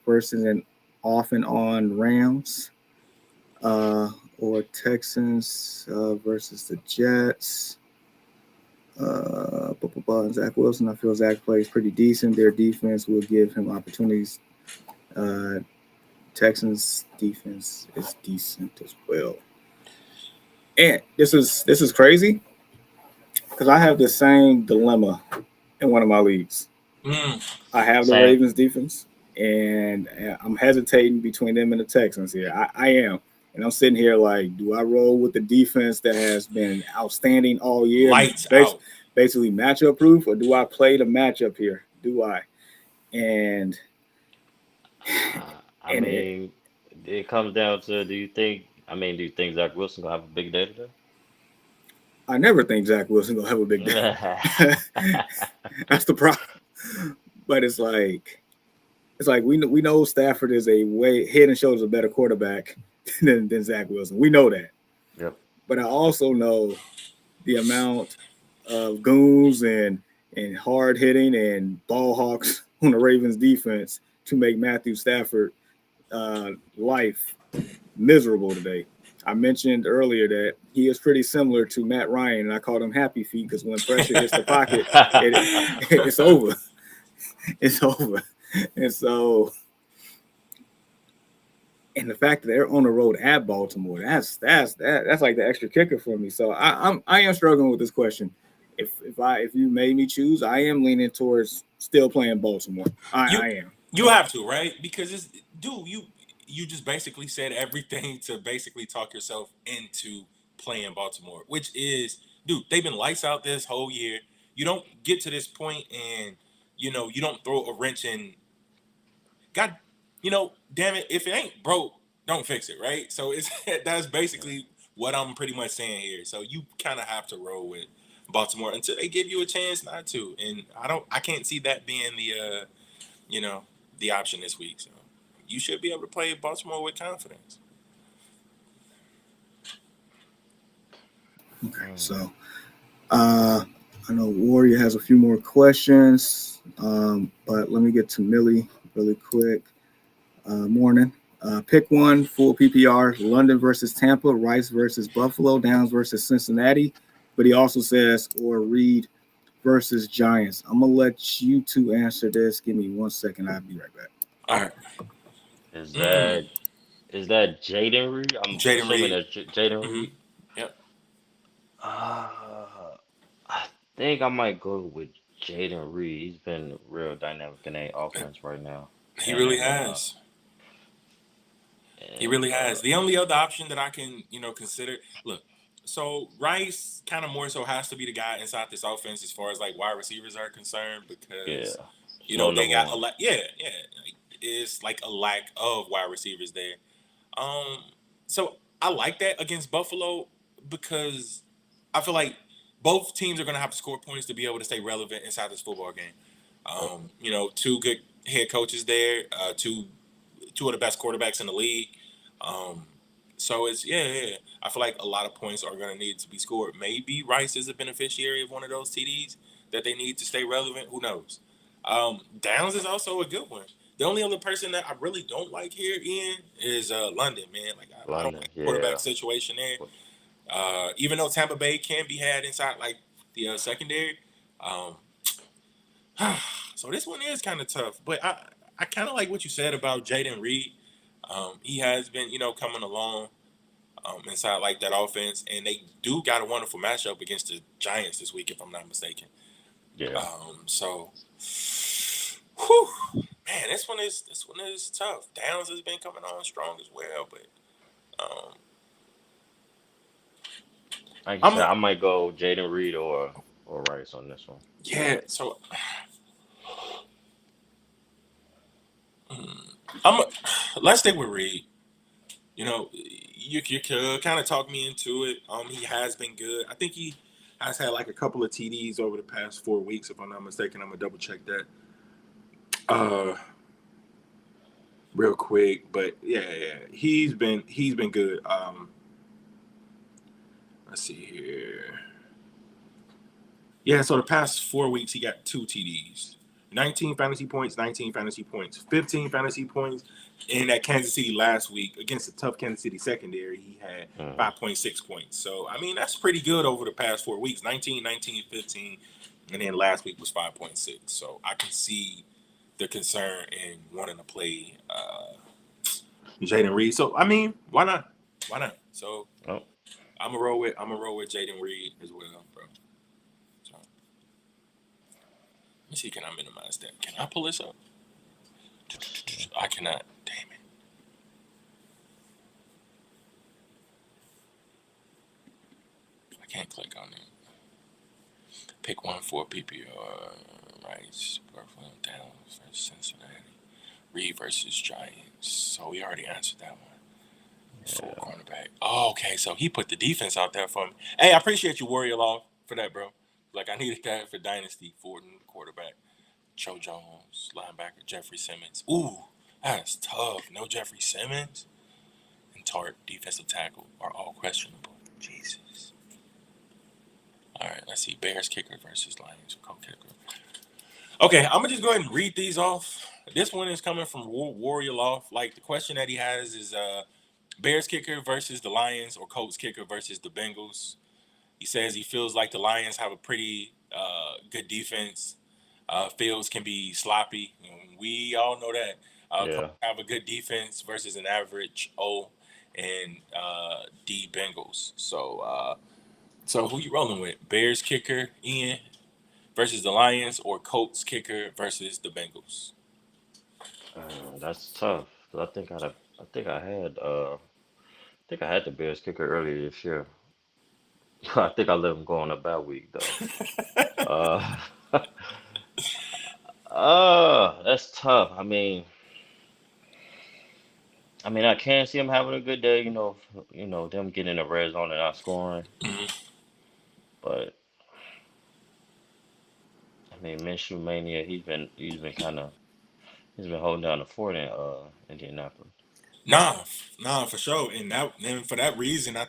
versus an off and on Rams, or Texans versus the Jets. Zach Wilson, I feel Zach plays pretty decent. Their defense will give him opportunities. Texans defense is decent as well. And this is crazy because I have the same dilemma in one of my leagues. I have the Same. Ravens defense, and I'm hesitating between them and the Texans here. I am. And I'm sitting here like, do I roll with the defense that has been outstanding all year, Lights out. basically matchup proof, or do I play the matchup here? Do I? And I mean, it comes down to do you think Zach Wilson gonna have a big day today? I never think Zach Wilson gonna have a big day. That's the problem. But it's like we know Stafford is a way head and shoulders a better quarterback than Zach Wilson. We know that. Yep. But I also know the amount of goons and hard hitting and ball hawks on the Ravens defense to make Matthew Stafford life miserable today. I mentioned earlier that he is pretty similar to Matt Ryan, and I called him Happy Feet because when pressure hits the pocket, it's over. It's over. And so, and the fact that they're on the road at Baltimore, that's like the extra kicker for me. So I am struggling with this question. If you made me choose, I am leaning towards still playing Baltimore. I am. You have to, right? Because you just basically said everything to basically talk yourself into playing Baltimore, which is, they've been lights out this whole year. You don't get to this point and you don't throw a wrench in. God, damn it, if it ain't broke, don't fix it, right? So that's basically what I'm pretty much saying here. So you kind of have to roll with Baltimore until they give you a chance not to, and I can't see that being the option this week. So you should be able to play Baltimore with confidence. Okay, so I know Warrior has a few more questions, but let me get to Millie really quick. Morning. Pick one, full PPR, London versus Tampa, Rice versus Buffalo, Downs versus Cincinnati. But he also says, or Reed versus Giants. I'm going to let you two answer this. Give me 1 second. I'll be right back. All right. Is that Jaden Reed? I'm Jaden assuming Reed. that's Jaden Reed. Yep. I think I might go with Jaden Reed. He's been real dynamic in that offense right now. He really has. He really has. The only other option that I can, consider, look, so Rice kind of more so has to be the guy inside this offense as far as like wide receivers are concerned because, they got a lot. Yeah. It's like a lack of wide receivers there. So I like that against Buffalo because I feel like both teams are going to have to score points to be able to stay relevant inside this football game. Two good head coaches there, two two of the best quarterbacks in the league. Um, so it's yeah. I feel like a lot of points are going to need to be scored. Maybe Rice is a beneficiary of one of those TDs that they need to stay relevant. Who knows? Downs is also a good one. The only other person that I really don't like here, Ian, is London, man. Like I don't London, like the quarterback yeah. situation there. But Even though Tampa Bay can be had inside like the secondary, um, so this one is kind of tough. But I kind of like what you said about Jaden Reed. He has been coming along inside like that offense, and they do got a wonderful matchup against the Giants this week, if I'm not mistaken. yeah, So, whew, man, this one is tough. Downs has been coming on strong as well, but um, like you I'm said, a, I might go Jaden Reed or Rice on this one. yeah. So mm, I'm a, let's stick with Reed. You could kind of talk me into it. He has been good. I think he has had like a couple of TDs over the past 4 weeks, if I'm not mistaken. I'm gonna double check that uh real quick. But yeah, he's been good. Let's see here. Yeah, so the past 4 weeks he got two TDs. 19 fantasy points, 19 fantasy points, 15 fantasy points. In that Kansas City last week against the tough Kansas City secondary, he had Mm, 5.6 points. So, I mean, that's pretty good over the past 4 weeks. 19, 19, 15, and then last week was 5.6. So I can see the concern in wanting to play Jaden Reed. So, I mean, why not? Why not? So oh, I'm gonna roll with Jaden Reed as well, bro. So let me see, can I minimize that? Can I pull this up? let's see. I cannot. Damn it. I can't click on it. Pick one for PPR. Rice, Buffalo, Dallas versus Cincinnati. Reed versus Giants. So we already answered that one. Full Yeah, cornerback. Oh, okay. So he put the defense out there for me. Hey, I appreciate you, Warrior Law, for that, bro. Like I needed that for Dynasty. Forden, quarterback. Joe Jones, linebacker. Jeffrey Simmons. Ooh, that's tough. No Jeffrey Simmons. And Tart, defensive tackle, are all questionable. Jesus. All right, let's see. Bears kicker versus Lions co-kicker. Okay, I'm gonna just go ahead and read these off. This one is coming from Warrior Loft. Like the question that he has is Bears kicker versus the Lions or Colts kicker versus the Bengals. He says he feels like the Lions have a pretty good defense. Fields can be sloppy. We all know that. Colts yeah. have a good defense versus an average O and D Bengals. So who you rolling with? Bears kicker Ian versus the Lions or Colts kicker versus the Bengals? That's tough. 'Cause I think I think I had the Bears kicker earlier this year. I think I let him go on a bad week though. Uh, that's tough. I mean, I can see him having a good day. Them getting in the red zone and not scoring. Mhm. But I mean, Minshew mania. He's been holding down the fort in Indianapolis. Nah, for sure. And for that reason, I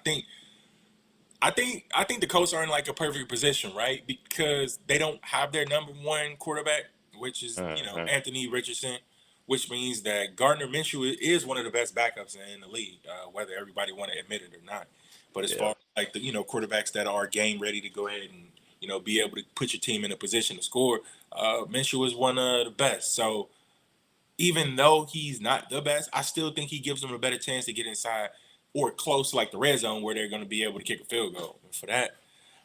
think the Colts are in like a perfect position, right? Because they don't have their number one quarterback, which is Hmm. Anthony Richardson, which means that Gardner Minshew is one of the best backups in the league, whether everybody want to admit it or not. But as far Yeah, as like the quarterbacks that are game ready to go ahead and be able to put your team in a position to score, Minshew is one of the best. So even though he's not the best, I still think he gives them a better chance to get inside or close like the red zone where they're going to be able to kick a field goal. And for that,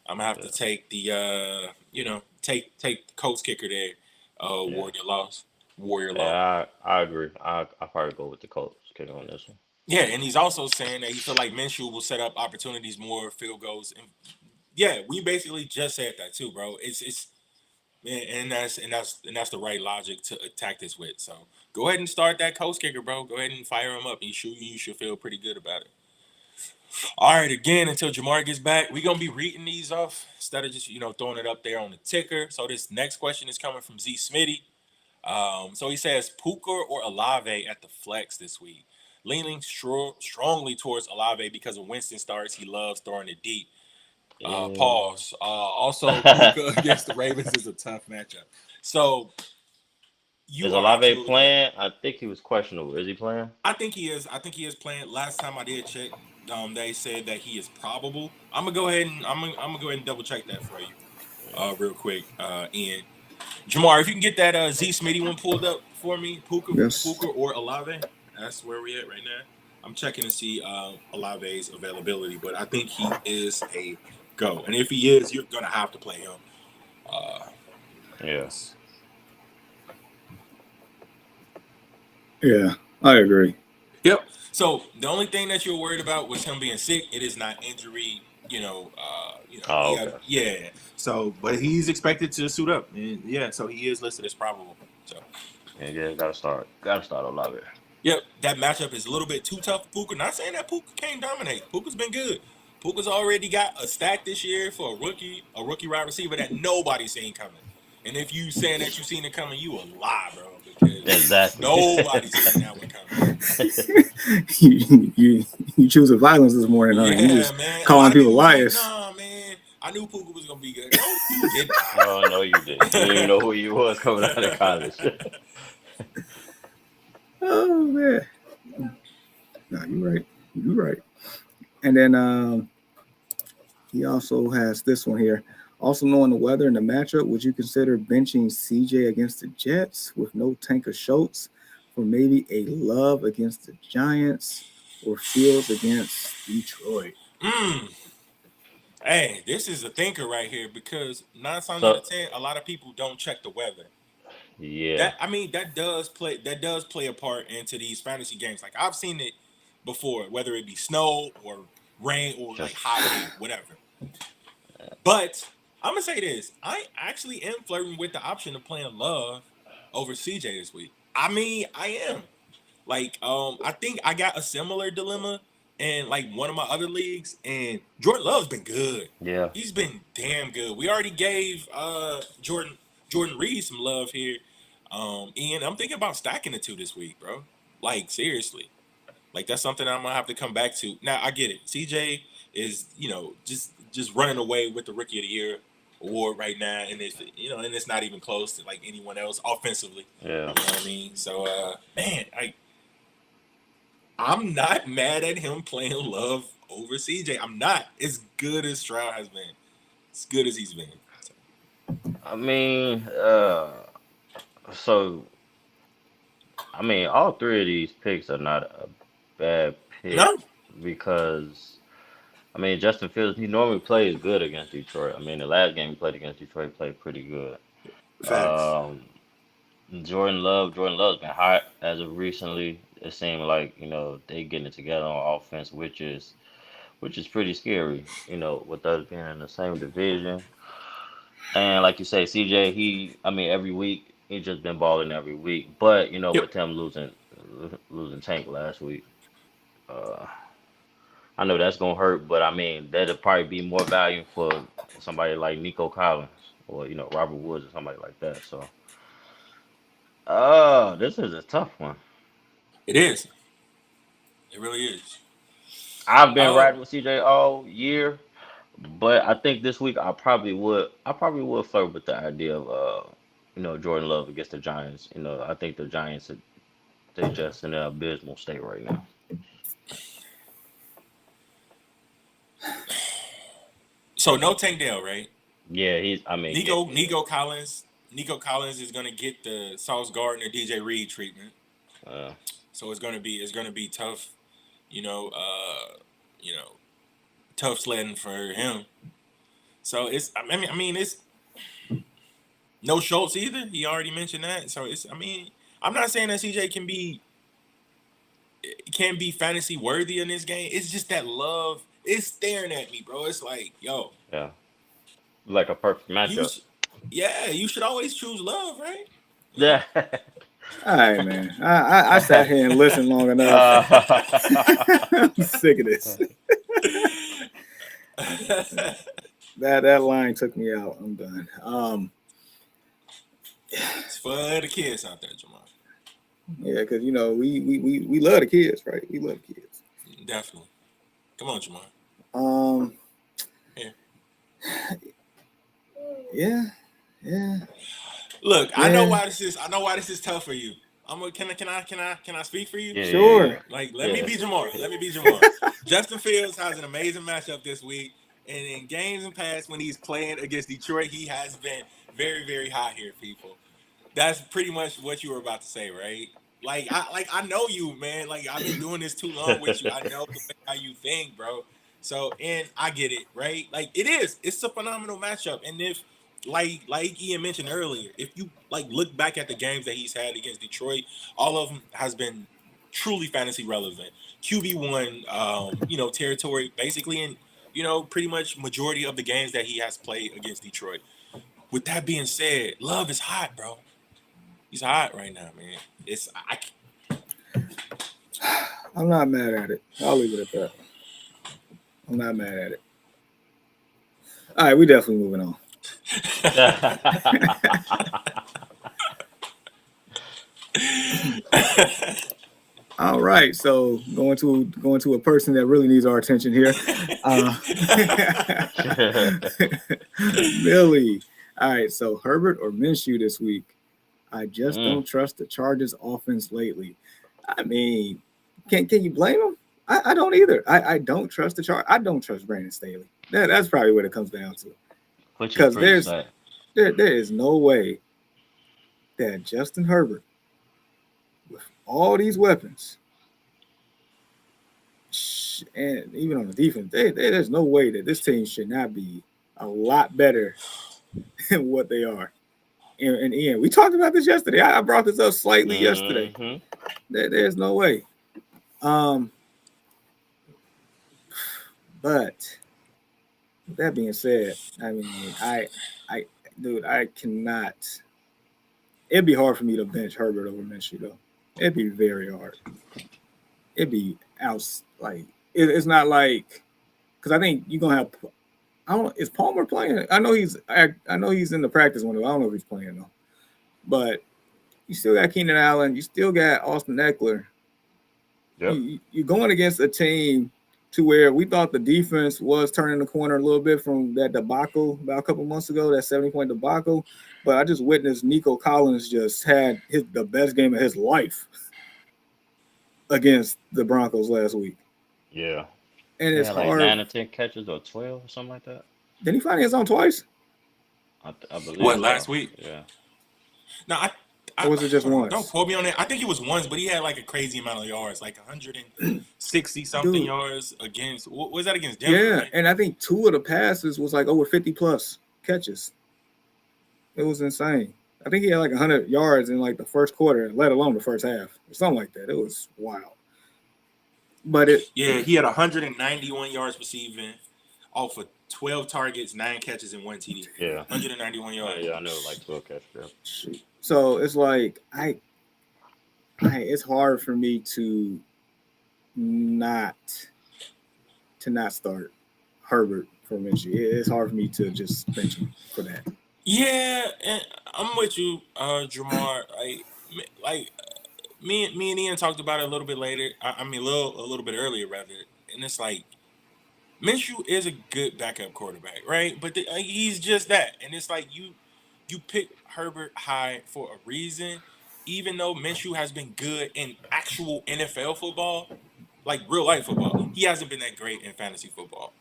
I'm gonna have to yeah, take the take the Colts kicker there. yeah. Warrior loss. I agree. I probably go with the Colts kicker on this one. Yeah, and he's also saying that he feel like Minshew will set up opportunities more field goals. And yeah, we basically just said that too, bro. It's and that's the right logic to attack this with. So go ahead and start that Colts kicker, bro. Go ahead and fire him up. You should feel pretty good about it. All right, again, until Jamar gets back, we're gonna be reading these off instead of just throwing it up there on the ticker. So this next question is coming from Z Smitty. So he says Puka or Olave at the flex this week. Leaning strongly towards Olave because of Winston starts. He loves throwing it deep. Mm. Pause. Also, Puka against the Ravens is a tough matchup. So Is you are Olave absolutely correct. playing? I think he was questionable. Is he playing? I think he is. I think he is playing. Last time I did check, they said that he is probable. I'm gonna go ahead and I'm gonna go ahead and double check that for you, real quick. Ian, Jamar, if you can get that Z Smitty one pulled up for me, Yes. Puka or Olave. That's where we at right now. I'm checking to see Olave's availability, but I think he is a go. And if he is, you're gonna have to play him. Uh, Yeah. Yeah, I agree. Yep. So the only thing that you're worried about was him being sick. It is not injury. Oh, He okay. had, yeah. So, but he's expected to suit up, and yeah, so he is listed as probable. So, Yeah, yeah, gotta start. Gotta start Olave. yep, that matchup is a little bit too tough for Puka. Not saying that Puka can't dominate. Puka's been good. Puka's already got a stack this year for a rookie wide receiver that nobody's seen coming. And if you saying that you seen it coming, you a lie, bro, because Exactly. nobody's seen that one coming. You choosing violence this morning, huh? You Yeah, just man. A lot calling of people people was like, liars. "Nah, man. I knew Puka was gonna be good." No, you did Oh no, you didn't. You didn't even not. know who you was coming out of college. Oh man, no, you're right. You're right. And then he also has this one here. Also knowing the weather and the matchup, would you consider benching CJ against the Jets with no Tanker Schultz for maybe a Love against the Giants or Fields against Detroit? mm. Hey, this is a thinker right here because 9 times out So of 10, a lot of people don't check the weather. yeah, That does play a part into these fantasy games. Like I've seen it before, whether it be snow or rain or like just hot heat, whatever. But I'm gonna say this: I actually am flirting with the option of playing Love over CJ this week. I mean, I am. Like, I think I got a similar dilemma in like one of my other leagues, and Jordan Love's been good. yeah. He's been damn good. We already gave Jordan Reed some love here. Ian, I'm thinking about stacking the two this week, bro. Like seriously. Like that's something I'm gonna have to come back to. Now I get it. CJ is, just running away with the rookie of the year award right now, and it's not even close to like anyone else offensively. Yeah. You know what I mean? So man, I'm not mad at him playing Love over CJ. I'm not. As good as Stroud has been. As good as he's been. So, I mean, so all three of these picks are not a bad pick no, because Justin Fields he normally plays good against Detroit. The last game he played against Detroit he played pretty good. facts. Um, Jordan Love's been hot as of recently. It seemed like they getting it together on offense, which is pretty scary. With us being in the same division. And like you say, CJ, every week he just been balling every week. But Yep. with him losing Tank last week, uh, I know that's gonna hurt. But that'd probably be more value for somebody like Nico Collins or Robert Woods or somebody like that. So, this is a tough one. It is. It really is. I've been Uh, riding with CJ all year, but I think this week I probably would flirt with the idea of Jordan Love against the Giants. I think the Giants they just in an abysmal state right now. so no Tank Dell, right? Yeah, yeah, Nico Collins is gonna get the Sauce Gardner DJ Reed treatment. uh, So it's gonna be tough, you know, you know, tough sledding for him. So it's no Schultz either. He already mentioned that. So I'm not saying that CJ can be fantasy worthy in this game. It's just that Love is staring at me, bro. It's like, yo, yeah, like a perfect you, matchup. sh- yeah, you should always choose Love, right? You Yeah. know. All right, man. I sat here and listened long enough. I'm sick of this. That line took me out. I'm done. for the kids out there, Jamal. Yeah, because we love the kids, right? We love the kids. Definitely. Come on, Jamal. Um, Here. yeah, yeah, Look, I know yeah. why this is. I know why this is tough for you. Can I speak for you? Yeah, yeah, yeah, Sure. Like, let me yeah. be Jamar. Let me be Jamar. Justin Fields has an amazing matchup this week, and in games and past when he's playing against Detroit, he has been very, very hot here, people. That's pretty much what you were about to say, right? I know you, man. Like I've been doing this too long with you. I know the way how you think, bro. So and I get it, right? Like it is. It's a phenomenal matchup. And if like Ian mentioned earlier, if you like look back at the games that he's had against Detroit, all of them has been truly fantasy relevant. QB1 territory basically in pretty much majority of the games that he has played against Detroit. With that being said, Love is hot, bro. He's hot right now, man. I'm not mad at it. I'll leave it at that. I'm not mad at it. All right, we definitely moving on. All right, so going to a person that really needs our attention here, Billy. All right, so Herbert or Minshew this week. I just Mm, don't trust the Chargers offense lately. I mean, can you blame them? I don't either. I don't trust the Chargers. I don't trust Brandon Staley. That's probably what it comes down to. which is Because pretty sad. there is no way that Justin Herbert, with all these weapons, and even on the defense, there's no way that this team should not be a lot better than what they are. And Ian, we talked about this yesterday. I brought this up slightly yesterday. Hmm. There's no way. Um, but that being said, I mean, dude, I cannot. It'd be hard for me to bench Herbert over Minshew, though. It'd be very hard. It'd be out like it's not like because I think you're gonna have. I don't. Is Palmer playing? I know he's. I know he's in the practice window. I don't know if he's playing though. But you still got Keenan Allen. You still got Austin Eckler. Yep. You're going against a team to where we thought the defense was turning the corner a little bit from that debacle about a couple months ago, that 70-point debacle. But I just witnessed Nico Collins just had the best game of his life against the Broncos last week. Yeah. And He it's had like hard. 9 or 10 catches or 12 or something like that. Did he find his own twice? I believe What so. last week? Yeah. No, Or was it just hold on, don't once? quote me on that. I think it was once, but he had like a crazy amount of yards, like 160 something Dude, yards against. What was that against Denver? yeah. Right? And I think 2 of the passes was like over 50-plus catches. It was insane. I think he had like 100 yards in like the first quarter, let alone the first half, or something like that. It was wild. But Yeah, he had 191 yards receiving off of 12 targets, 9 catches, and 1 TD. Yeah. 191 yards. Yeah, I know, like 12 catches. Yeah. so it's like it's hard for me to not start Herbert for Minshew. It's hard for me to just bench him for that. Yeah, and I'm with you, Jamar. Like me and Ian talked about it a little bit later. I mean, a little bit earlier rather. And it's like Minshew is a good backup quarterback, right? But he's just that, and it's like you pick Herbert high for a reason. Even though Minshew has been good in actual NFL football, like real life football, he hasn't been that great in fantasy football.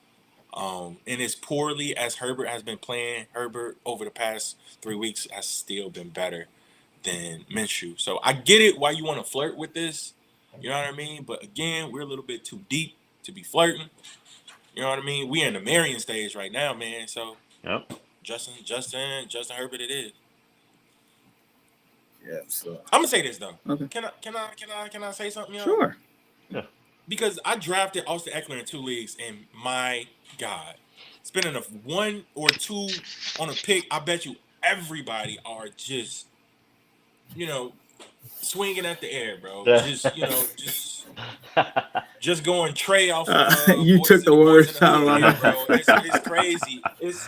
And as poorly as Herbert has been playing, Herbert over the past 3 weeks has still been better than Minshew. So I get it why you want to flirt with this. You know what I mean? But again, we're a little bit too deep to be flirting. You know what I mean? We in the marrying stage right now, man. So Yep. Justin Herbert, it is. Yeah. So I'm gonna say this though. okay, Can I say something, y'all? sure. Yeah. Because I drafted Austin Eckler in 2 leagues, and my God, spending a 1 or 2 on a pick, I bet you everybody are just, swinging at the air, bro. Just going Trey off of You Boys took in the the Boys in words the out of Hood my here, mouth. bro. It's crazy. It's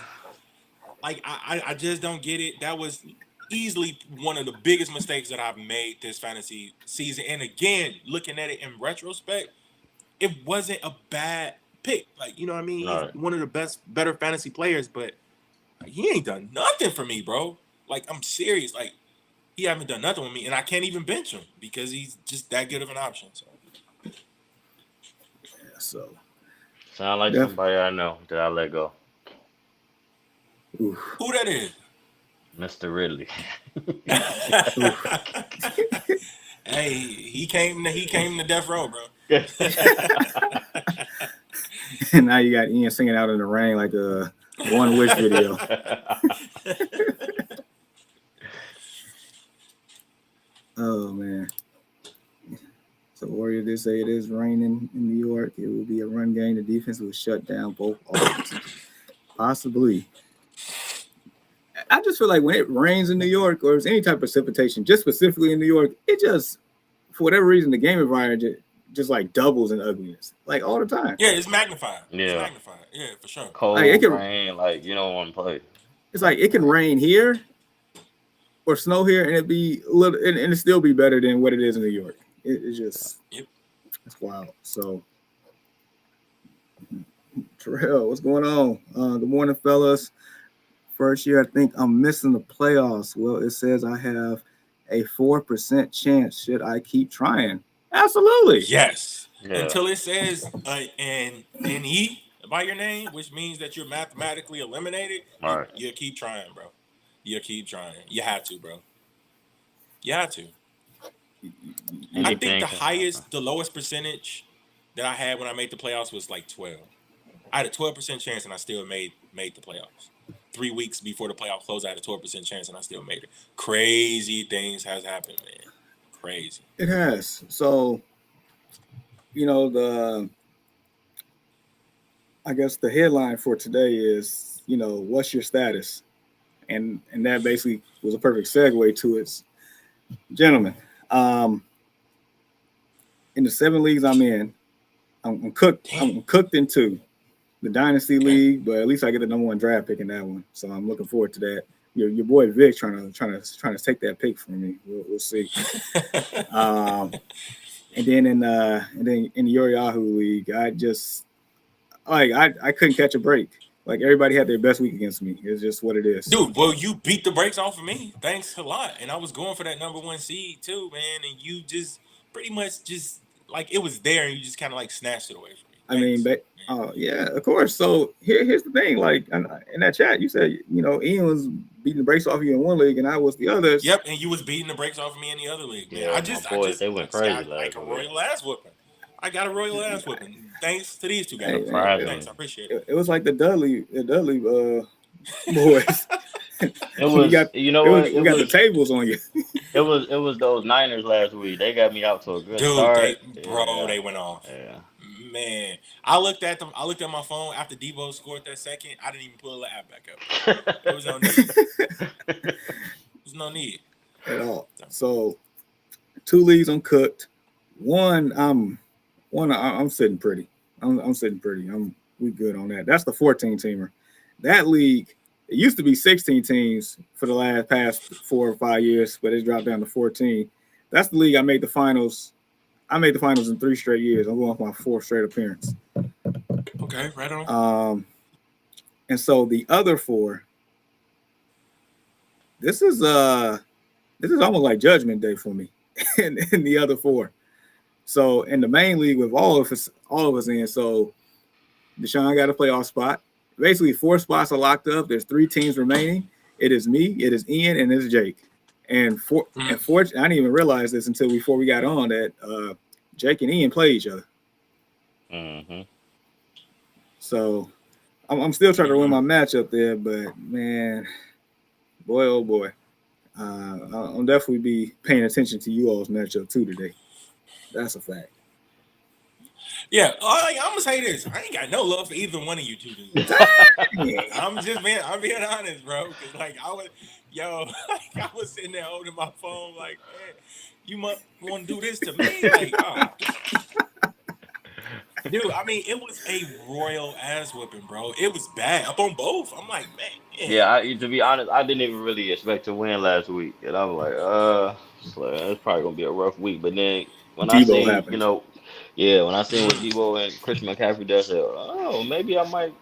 like I just don't get it. That was easily one of the biggest mistakes that I've made this fantasy season. And again, looking at it in retrospect, it wasn't a bad pick. Like, you know what I mean? He's Right. one of the better fantasy players, but he ain't done nothing for me, bro. Like, I'm serious. Like, he haven't done nothing with me, and I can't even bench him because he's just that good of an option. So, Yeah, so Sound like def- somebody I know that I let go. oof, who that is? Mr. Ridley. oof. Hey, he came to death row, bro. And now you got Ian singing out in the rain like a One Wish video. Oh man. So Warrior did say it is raining in New York. It will be a run game. The defense will shut down both offenses. Possibly. I just feel like when it rains in New York or there's any type of precipitation, just specifically in New York, it just, for whatever reason, the game environment just like doubles in ugliness, like all the time. Yeah, it's magnified. It's Yeah. magnified. Yeah, for sure. Like it Cold can, rain, like you don't want to play. it's like it can rain here or snow here, and it be a little, and it still be better than what it is in New York. It's just, Yep. it's wild. So, Terrell, what's going on? Good morning, fellas. First year, I think I'm missing the playoffs. Well, it says I have a 4% chance. Should I keep trying? Absolutely. Yes. Yeah. Until it says an E by your name, which means that you're mathematically eliminated, Right. you keep trying, bro. You keep trying. You have to, bro. You have to. I think Anything the can happen. highest, the lowest percentage that I had when I made the playoffs was like 12. I had a 12% chance and I still made the playoffs. 3 weeks before the playoff closed, I had a 12% chance and I still made it. Crazy things has happened, man. Crazy. It has. So, the I guess the headline for today is, what's your status? And that basically was a perfect segue to it. Gentlemen, um, in the 7 leagues I'm in, I'm cooked. Damn. I'm cooked in 2. The Dynasty Okay. League, but at least I get the number 1 draft pick in that one. So I'm looking forward to that. Your boy Vic trying to take that pick from me. We'll see. And then in the Yahoo League, I couldn't catch a break. Like everybody had their best week against me. It's just what it is. Dude, well, you beat the brakes off of me. Thanks a lot. And I was going for that number 1 seed too, man. And you just pretty much just like it was there and you just kind of like snatched it away from me. I mean, Thanks. but yeah, of course. So here's the thing. Like in that chat, you said Ian was beating the brakes off of you in one league, and I was the others. Yep, and you was beating the brakes off of me in the other league, man. Yeah, I my just boys, they went crazy got like last a week. royal ass whooping. I got a royal ass whooping. Thanks to these two guys. Hey, Surprisingly. Thanks, I appreciate it. It was like the Dudley boys. It was, you know what? We got the tables on you. It was those Niners last week. They got me out to a good Dude, start. they went off. Yeah. Man, I looked at them. I looked at my phone after Debo scored that second. I didn't even pull the app back up. There was no need. There's no need At all. So 2 leagues I'm cooked. One I'm sitting pretty. I'm sitting pretty. We good on that. That's the 14 teamer. That league, it used to be 16 teams for the past 4 or 5 years, but it's dropped down to 14. That's the league I made the finals. I made the finals in 3 straight years. I'm going for my 4th straight appearance. Okay, right on. And so the other 4, this is almost like Judgment Day for me in the other 4. So in the main league with all of us in, so Deshaun got a playoff spot. Basically, 4 spots are locked up. There's 3 teams remaining. It is me, it is Ian, and it's Jake. And unfortunately, I didn't even realize this until before we got on that Jake and Ian play each other. Mm-hmm. So I'm still trying to win my matchup there, but man, boy, oh boy, I'll definitely be paying attention to you all's matchup too today. That's a fact. Yeah, I'm gonna say this. I ain't got no love for either one of you two dudes. I'm being honest, bro. Cause like I was sitting there holding my phone, like, man, you must want to do this to me, like, oh. Dude, I mean, it was a royal ass whipping, bro. It was bad up on both. I'm like, man. Yeah, to be honest, I didn't even really expect to win last week, and I'm like, it's probably gonna be a rough week. But then when I Debo seen, happened. yeah, when I seen what Mm, Debo and Christian McCaffrey does, I said, oh, maybe I might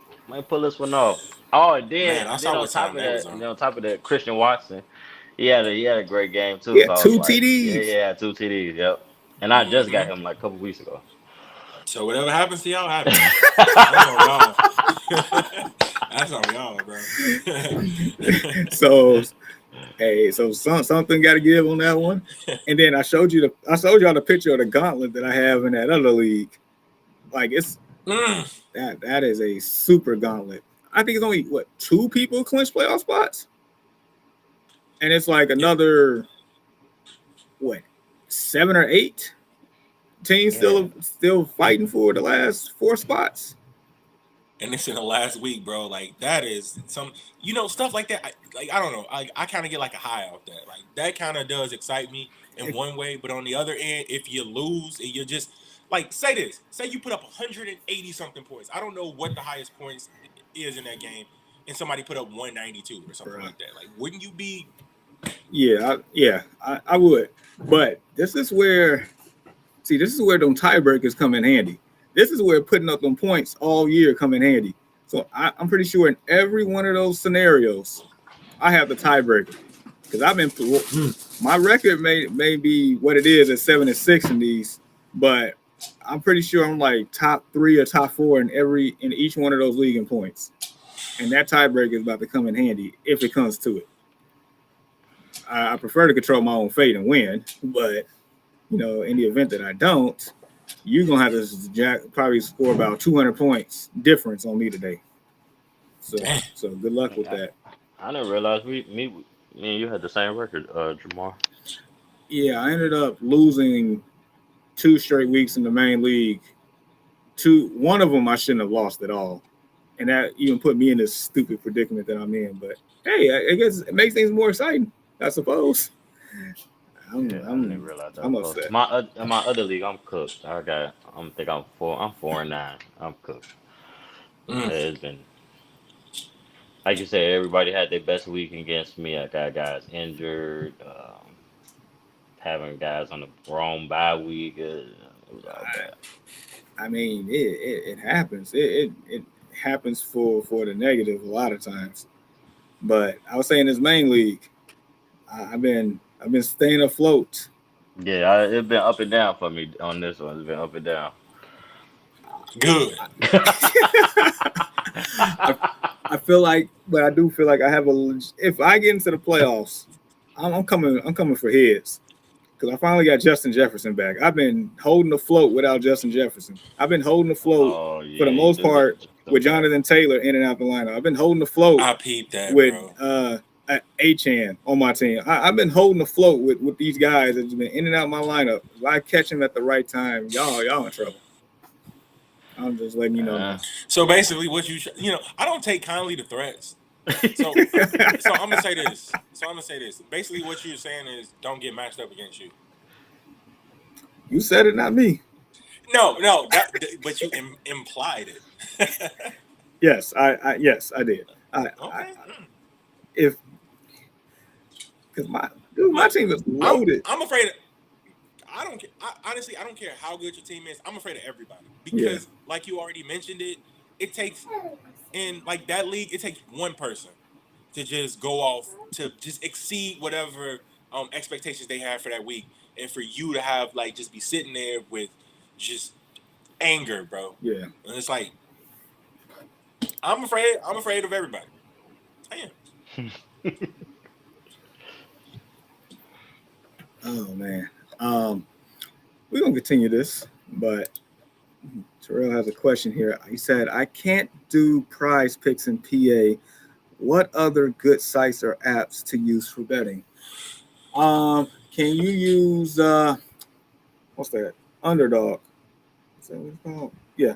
pull this one off. Oh, and then man, I then saw on what top time of that was that, and on. then on top of that, Christian Watson, he had a great game too. Yeah, So I was two like, yeah, TDs. yeah, 2 TDs, yep. And I just got Hmm. him like a couple weeks ago. So whatever happens to y'all happens. That's on y'all. That's on y'all, bro. So hey, so something got to give on that one. And then I showed y'all the picture of the gauntlet that I have in that other league. Like it's Mm. that is a super gauntlet. I think it's only what 2 people clinch playoff spots, and it's like Yeah, another what 7 or 8 teams Yeah. still fighting for the last 4 spots. and it's in the last week, bro. Like that is some, stuff like that. I don't know. I kind of get like a high off that. Like that kind of does excite me in one way, but on the other end, if you lose and you're just like, say this, say you put up 180 something points. I don't know what the highest points is in that game, and somebody put up 192 or something Bruh. like that. Like, wouldn't you be? I would, but this is where them tiebreakers come in handy. This is where putting up them points all year come in handy. So I'm pretty sure in every one of those scenarios, I have the tiebreaker because I've been my record may be what it is at 7-6 in these, but I'm pretty sure I'm like top 3 or top 4 in each one of those league in points, and that tiebreaker is about to come in handy if it comes to it. I prefer to control my own fate and win, but in the event that I don't, you're gonna have to probably score about 200 points difference on me today. Damn. So good luck with I, that. I didn't realize me and you had the same record, Jamar. Yeah, I ended up losing 2 straight weeks in the main league. One of them I shouldn't have lost at all, and that even put me in this stupid predicament that I'm in. But hey, I guess it makes things more exciting, I suppose. I'm Yeah, I didn't even I'm realize that I'm was close. upset. In my other league, I'm cooked. I'm 4-9. I'm cooked. Mm. It's been like you said, everybody had their best week against me. I got guys injured, having guys on the wrong bye week. It was all bad. I mean, it happens. It happens for the negative a lot of times. But I was saying this main league, I've been staying afloat. Yeah, it's been up and down for me on this one. It's been up and down. Good. I, I feel like, but I do feel like I have if I get into the playoffs, I'm coming. I'm coming for heads because I finally got Justin Jefferson back. I've been holding afloat without Justin Jefferson. I've been holding afloat Oh for the yeah, you most do got part Justin with back. Jonathan Taylor in and out the lineup. I've been holding afloat I peeped that, with bro. Chan on my team. I've been holding afloat with these guys that's been in and out of my lineup. If I catch him at the right time, y'all in trouble. I'm just letting you know Uh, now. So basically, what I don't take kindly to threats. So, so I'm gonna say this. Basically, what you're saying is, don't get matched up against you. You said it, not me. No, no, but you implied it. Yes, I did. I Okay. if because my Look, team is I'm loaded. I'm afraid. I don't care. Honestly, I don't care how good your team is. I'm afraid of everybody Yeah, because, like you already mentioned it, it takes in like that league. It takes one person to just go off to just exceed whatever expectations they have for that week, and for you to have like just be sitting there with just anger, bro. yeah. And it's like I'm afraid. I'm afraid of everybody. I am. Oh man. Um, we're gonna continue this, but Terrell has a question here. He said, "I can't do prize picks in PA. What other good sites or apps to use for betting? Can you use what's that? Underdog. Is that what it's called? Yeah,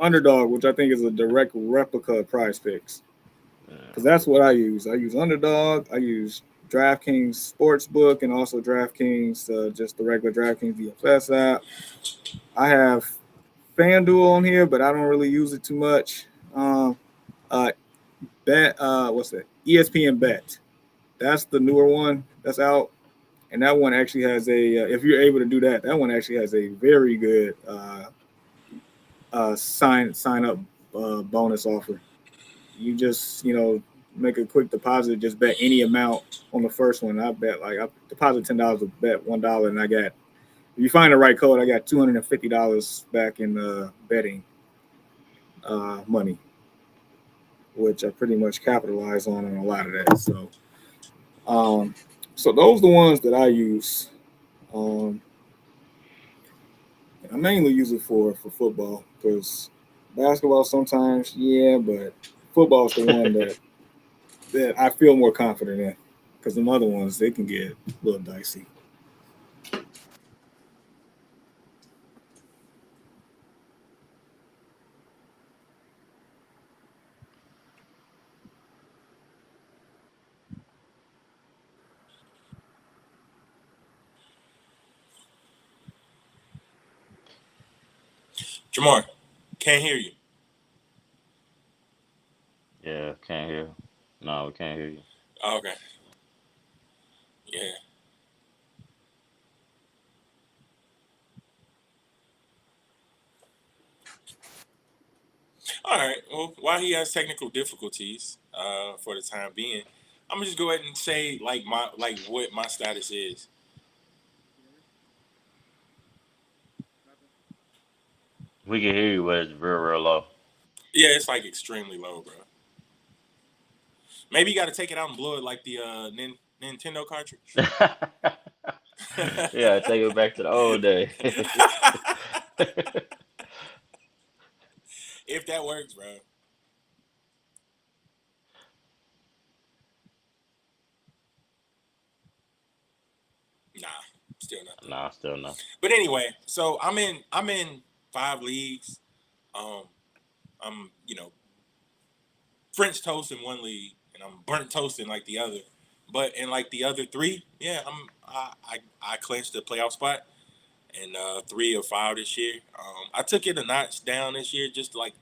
Underdog, which I think is a direct replica of Prize Picks, because yeah. that's what I use. I use Underdog. I use DraftKings Sportsbook and also DraftKings, just the regular DraftKings DFS app. I have FanDuel on here, but I don't really use it too much. Uh, Bet, what's that? ESPN Bet. That's the newer one that's out, and that one actually has a. If you're able to do that, that one actually has a very good sign up bonus offer. You just make a quick deposit, just bet any amount on the first one. I bet like I deposit $10 to bet $1, and I got, if you find the right code, I got $250 back in betting money, which I pretty much capitalize on a lot of that. Um, so those are the ones that I use. Um, I mainly use it for football because basketball sometimes, yeah, but football is the one that I feel more confident in because the other ones they can get a little dicey. Jamar, can't hear you. Yeah, can't hear. No, we can't hear you. Oh, okay. Yeah. All right. Well, while he has technical difficulties, for the time being, I'm gonna just go ahead and say like what my status is. We can hear you, but it's real, real low. Yeah, it's like extremely low, bro. Maybe you got to take it out and blow it like the Nintendo cartridge. Yeah, take it back to the old day. If that works, bro. Nah, still nothing. Nah, still no. But anyway, so I'm in 5 leagues. Um, I'm French toast in one league, and I'm burnt toast in like the other. But in like the other three, yeah, I clinched the playoff spot in 3 of 5 this year. I took it a notch down this year, just to like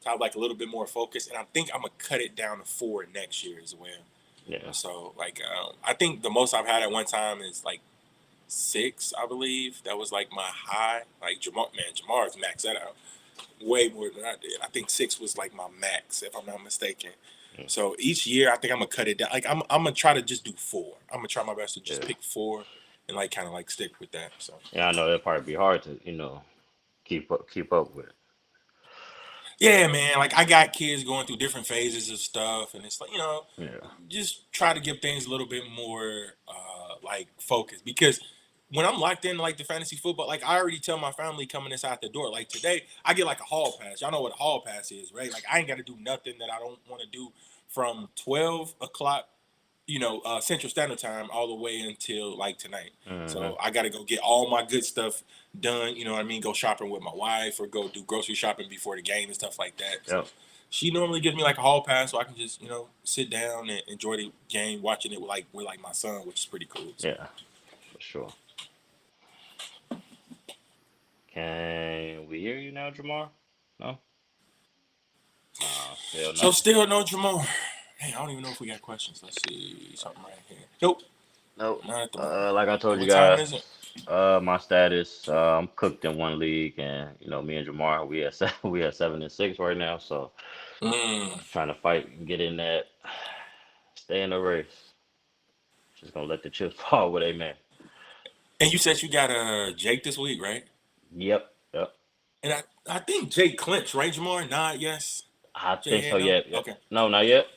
to have like a little bit more focus, and I think I'm gonna cut it down to 4 next year as well. Yeah, So like, I think the most I've had at one time is like 6, I believe. That was like my high. Like Jamar's maxed that out way more than I did. I think 6 was like my max, if I'm not mistaken. yeah, So each year, I think I'm gonna cut it down. Like I'm gonna try to just do 4. I'm gonna try my best to just yeah. pick 4 and like kind of like stick with that. So Yeah, I know it'd probably be hard to, keep up with. yeah, man. Like I got kids going through different phases of stuff, and it's like Yeah, just try to give things a little bit more like focus because when I'm locked in like the fantasy football, like I already tell my family coming inside the door. Like today, I get like a hall pass. Y'all know what a hall pass is, right? Like I ain't got to do nothing that I don't want to do from 12 o'clock, Central Standard Time all the way until like tonight. hmm, So I got to go get all my good stuff done. You know what I mean? Go shopping with my wife or go do grocery shopping before the game and stuff like that. So yep, she normally gives me like a hall pass so I can just sit down and enjoy the game, watching it with like my son, which is pretty cool. So yeah, for sure. Can we hear you now, Jamar? No, nah, still so no. still no Jamal. Hey, I don't even know if we got questions. Let's see something right here. Nope, Nope. not at the moment. Like I told you What time guys, is it? my status, I'm cooked in one league, and me and Jamar, we at we at 7-6 right now, so Mm. trying to fight and get in that, stay in the race. Just gonna let the chips fall where they may. And you said you got Jake this week, right? Yep, yep. And I think Jake clinched, right, Jamar? Nah, yes. I Jay think so. had no. Yep, yep. Okay. No, not yet.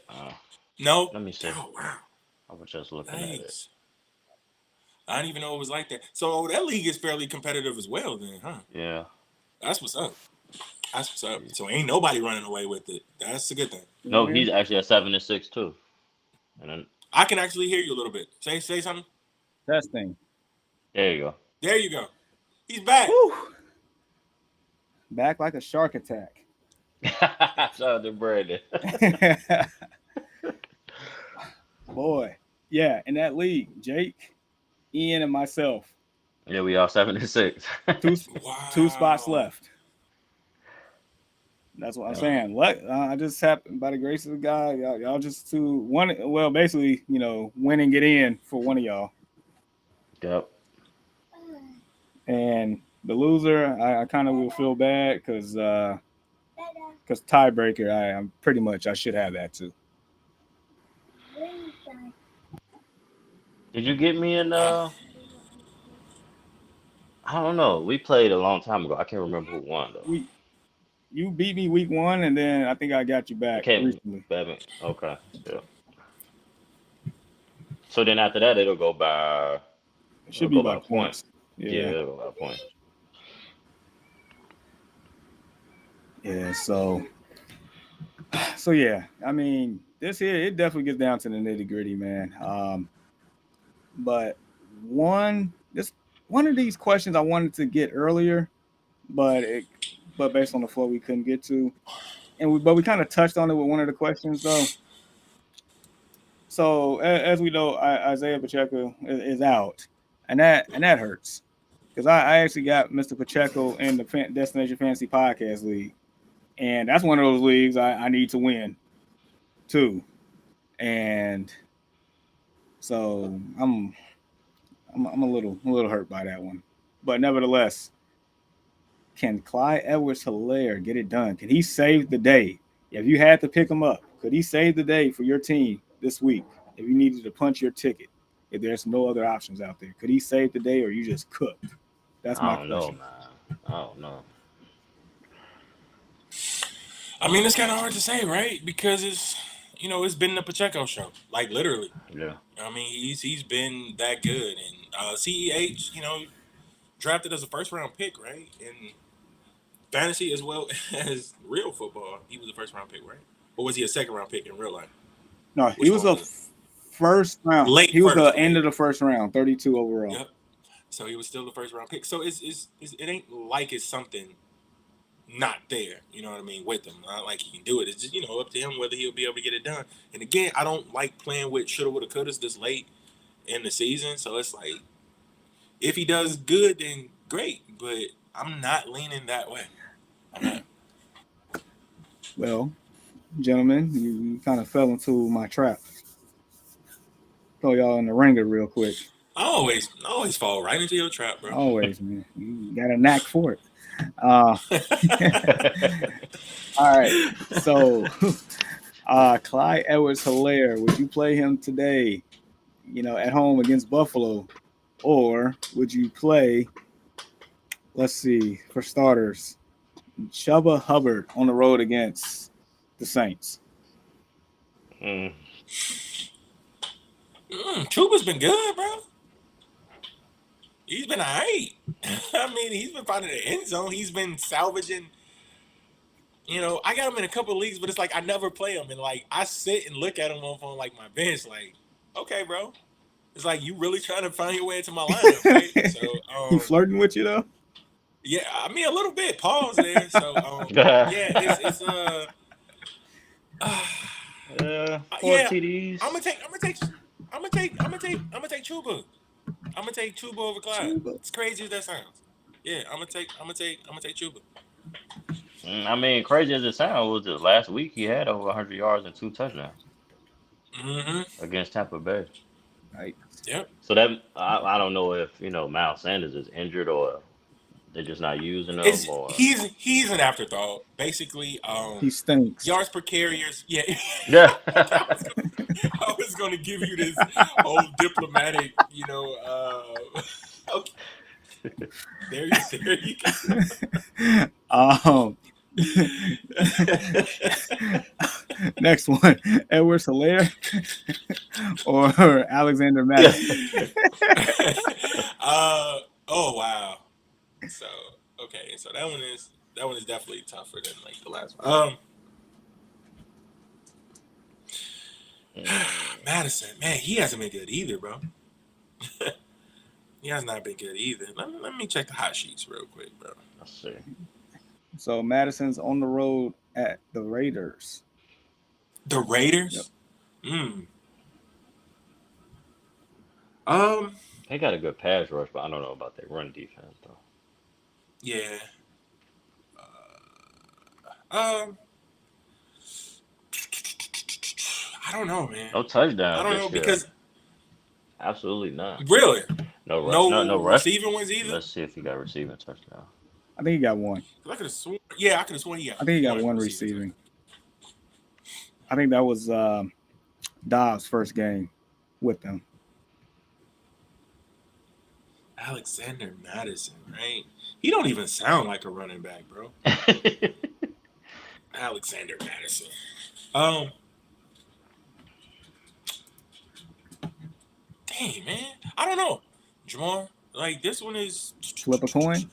No. Let me see. Oh wow. I was just looking at it. Nice. I didn't even know it was like that. So that league is fairly competitive as well, then, huh? Yeah. That's what's up. That's what's up. See. So ain't nobody running away with it. That's a good thing. You No, know, he's actually at 7-6 too. And then I can actually hear you a little bit. Say something. testing. there you There you go. He's back. Whew. Back like a shark attack. go. Shout out to Brandon. Boy, yeah, in that league, Jake, Ian, and myself, Yeah, we are 7-6. two two spots Wow. left. That's what I'm Yeah. saying. Luck, I just happened by the grace of God, y'all just to one. Well, basically, win and get in for one of y'all, Yep. and the loser, I kind of will feel bad because tiebreaker, I'm pretty much I should have that too. Did you get me in? Um, I don't know. We played a long time ago. I can't remember who won though. We You beat me week one, and then I think I got you I back can't. recently. Okay. Yeah. So then after that, It it'll should be go by by point. points. Yeah, Yeah, it'll go by point. yeah. So yeah. I mean, this here it definitely gets down to the nitty gritty, man. But this one of these questions I wanted to get earlier, but but based on the flow we couldn't get to, but we kind of touched on it with one of the questions though. So as we know, Isaiah Pacheco is out, and that hurts because I actually got Mr. Pacheco in the Destination Fantasy Podcast League, and that's one of those leagues I need to win too, and so I'm a little hurt by that one, but nevertheless, can Clyde Edwards-Helaire get it done? Can he save the day? If you had to pick him up, could he save the day for your team this week? If you needed to punch your ticket, if there's no other options out there, could he save the day or you just cooked? That's my I don't know, question. man. I don't know. I mean, it's kind of hard to say, right? Because it's been the Pacheco show, like literally. Yeah. I mean, he's been that good, and Ceh, drafted as a first round pick, right? In fantasy as well as real football, he was a first round pick, right? Or was he a second round pick in real life? No, he Which was one a was it? first round. Late He was the first, end right? of the first round, 32 overall. Yep. So he was still the first round pick. So it ain't like it's something not there. You know what I mean? With him, not like he can do it. It's just up to him whether he'll be able to get it done. And again, I don't like playing with shoulda, woulda, couldas this late in the season. So it's like if he does good, then great. But I'm not leaning that way. I'm not. Well, gentlemen, you kind of fell into my trap. Throw y'all in the ringer real quick. I always fall right into your trap, bro. Always, man. You got a knack for it. Uh, all right. So, Clyde Edwards-Helaire, would you play him today? At home against Buffalo, or would you play? Let's see. For starters, Chuba Hubbard on the road against the Saints. Mm. Chuba's been good, bro. He's been alright. I mean, he's been finding the end zone. He's been salvaging. I got him in a couple of leagues, but it's like I never play him, and like I sit and look at him on like my bench, like, okay, bro. It's like you really trying to find your way into my lineup, right? So, He flirting with you though. yeah, I mean a little bit. Pause there. So, yeah, uh, Four yeah. I'm TDs. gonna take. I'm gonna take. I'm gonna take. I'm gonna take. I'm gonna take Chuba. I'm gonna take Chuba over Clyde. Chuba. As crazy as that sounds. Yeah, I'm gonna take. I'm gonna take. I'm gonna take Chuba. I mean, crazy as it sounds, was it last week he had over 100 yards and two touchdowns Mm-hmm. against Tampa Bay. Right. Yep. So that I don't know if Miles Sanders is injured or they're just not using him It's or he's an afterthought. Basically, He stinks. yards per carriers. Yeah. yeah. like I was gonna give you this whole diplomatic, okay, there you um, next one, Edwards Hilaire or Alexander yeah. Madison. oh wow. So okay, so that one is definitely tougher than like the last one. Madison, man, he hasn't been good either, bro. He has not been good either. Let me check the hot sheets real quick, bro. Let's see. So Madison's on the road at the Raiders. The Yep. Raiders. Hmm. Um. They got a good pass rush, but I don't know about their run defense though. Yeah. Um, I don't know, man. No I touchdowns don't know this year. because Absolutely not. really, No no rush. receiving wins either. Let's see if he got receiving touchdown. I think he got one. 'Cause I could have sworn. Yeah, I could have sworn he got I think he got one one receiving receiving. touchdown. I think that was Dobbs' first game with them. Alexander Madison, right? He don't even sound like a running back, bro. Alexander Madison. Um, dang man, I don't know, Jamar. Like this one is Flip a coin.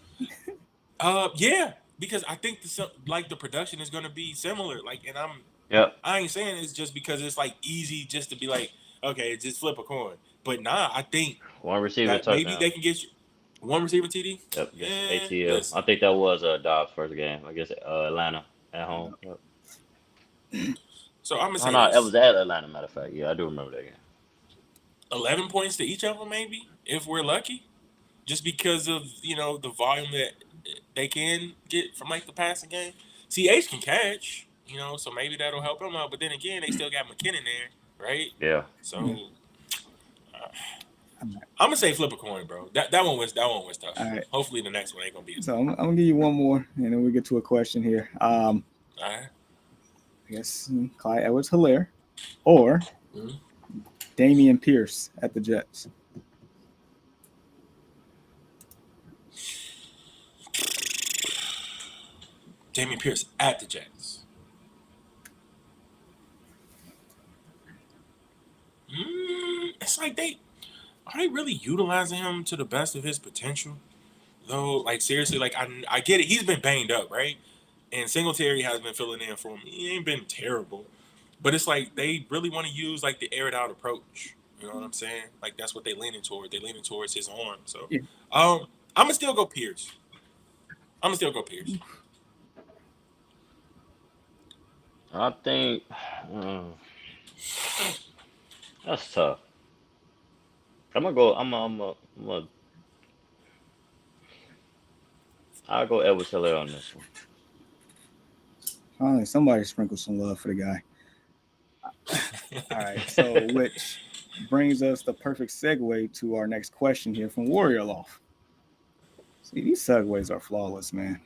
yeah, because I think the production is gonna be similar. Like, and Yep. I ain't saying it's just because it's like easy just to be like, okay, just flip a coin. But nah, I think One receiving that maybe touchdown. they can get you one receiving TD. Yep, against ATL. I Listen. think that was Dobbs' first game against Atlanta at home. Yep. So I'm gonna Oh say no, it this: was at Atlanta. Matter of fact, yeah, I do remember that game. 11 points to each of them, maybe if we're lucky, just because of the volume that they can get from like the passing game. CH can catch, so maybe that'll help him out. But then again, they still got McKinnon there, right? Yeah. Yeah. So I'm gonna say flip a coin, bro. That one was tough. All right. Hopefully the next one ain't gonna be as So I'm gonna give you one more, and then we get to a question here. all right. I guess Clyde Edwards-Helaire or Mhm. Damian Pierce at the Jets. Damian Pierce at the Jets. It's like are they really utilizing him to the best of his potential? Though, like seriously, like I get it. He's been banged up, right? And Singletary has been filling in for him. He ain't been terrible, but it's like they really want to use like the air it out approach. You know what I'm saying? Like that's what they leaning toward. They leaning towards his arm. So, Yeah. I'm gonna still go Pierce. I'm gonna still go Pierce. I think that's tough. I'm gonna go. I'll go Edwards Helaire on this one. Finally, somebody sprinkle some love for the guy. All right. So, which brings us the perfect segue to our next question here from Warrior Loft. See, these segues are flawless, man.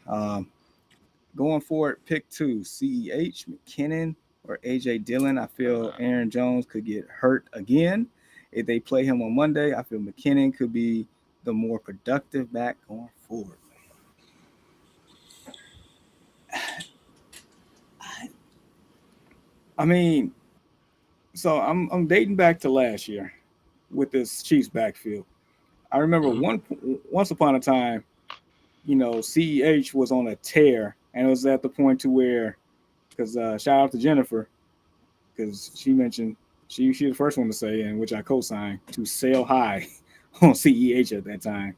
Going forward, pick 2, CEH, McKinnon, or AJ Dillon. I feel Aaron Jones could get hurt again. If they play him on Monday, I feel McKinnon could be the more productive back going forward. I mean, so I'm dating back to last year with this Chiefs backfield. I remember once upon a time, CEH was on a tear, and it was at the point to where, because shout out to Jennifer, because she mentioned she's the first one to say, and which I co-signed, to sell high on CEH at that time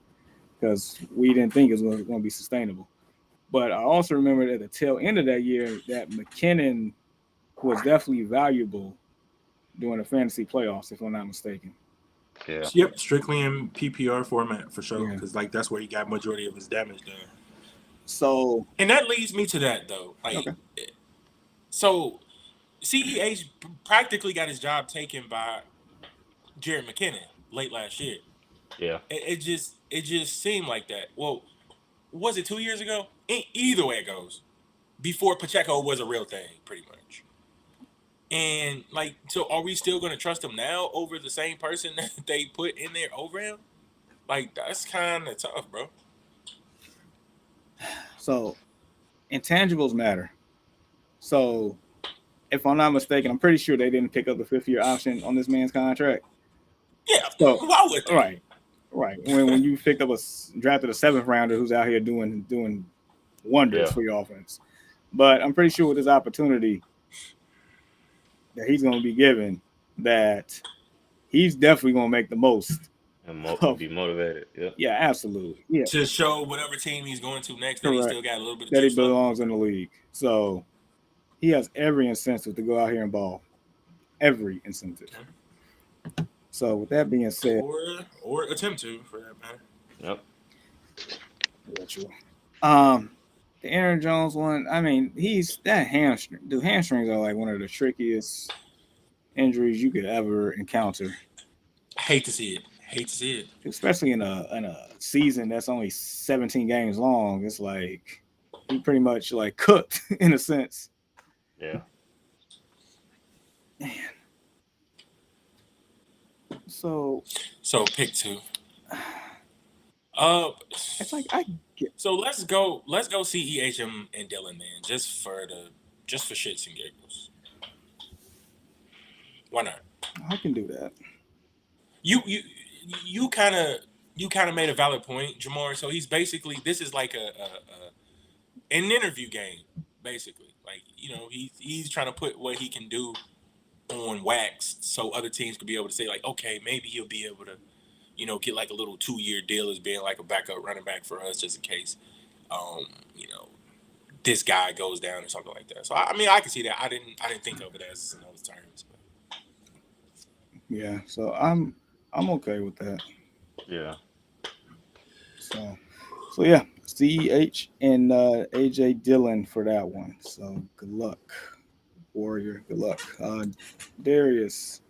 because we didn't think it was going to be sustainable. But I also remember at the tail end of that year that McKinnon was definitely valuable during the fantasy playoffs, if I'm not mistaken. Yeah. Yep, strictly in PPR format for sure, Yeah. because like that's where he got majority of his damage done. So, And that leads me to that though. Like, okay. So CEH practically got his job taken by Jared McKinnon late last year. Yeah. It just seemed like that. Well, was it 2 years ago? Either way it goes, before Pacheco was a real thing, pretty much. And like, so are we still going to trust him now over the same person that they put in there over him? Like, that's kind of tough, bro. So, intangibles matter. So, if I'm not mistaken, I'm pretty sure they didn't pick up the 5th-year option on this man's contract. Yeah, So, why would they? Right. When you picked up drafted a 7th rounder who's out here doing wonders for your offense, but I'm pretty sure with this opportunity that he's going to be given, that he's definitely going to make the most. And be motivated. Yeah. Yeah, absolutely. Yeah. To show whatever team he's going to next that he still got a little bit of that he juice left. belongs in the league. So he has every incentive to go out here and ball. Every incentive. So with that being said, or attempt to, for that matter. Yep. Virtual. The Aaron Jones one, I mean, he's that hamstring. The hamstrings are like one of the trickiest injuries you could ever encounter, Hate to see it. Hate to see it. especially in a season that's only 17 games long. It's like he pretty much like cooked in a sense. Yeah. Man, so So pick two. Uh, it's like I get. so let's go. Let's go CEHM and Dylan, man. Just for shits and giggles. Why not? I can do that. You you you kind of made a valid point, Jamar. So he's basically this is like an interview game, basically. Like he's trying to put what he can do on wax, so other teams could be able to say like, okay, maybe he'll be able to get like a little 2-year deal as being like a backup running back for us, just in case, um, you know, this guy goes down or something like that. So I mean, I can see that. I didn't think of it as in those terms. But. Yeah, so I'm okay with that. Yeah. So yeah, CEH and AJ Dillon for that one. So good luck, Warrior. Good luck. Darius,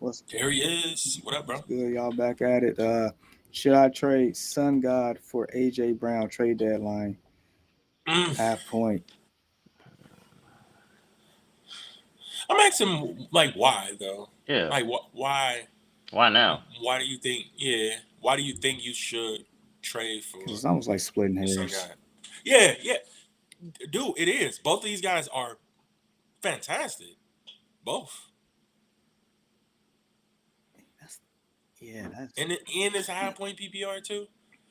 what's There he is. What up, bro? good? Y'all back at it. Should I trade Sun God for AJ Brown trade deadline? Mm. Half point. I'm asking like why though? Yeah. Like why? Why now? Why do you think? Yeah. Why do you think you should trade for It's almost like splitting some hairs. guy? Yeah, dude, it is. Both of these guys are fantastic. Both. That's And it's a high point PPR too.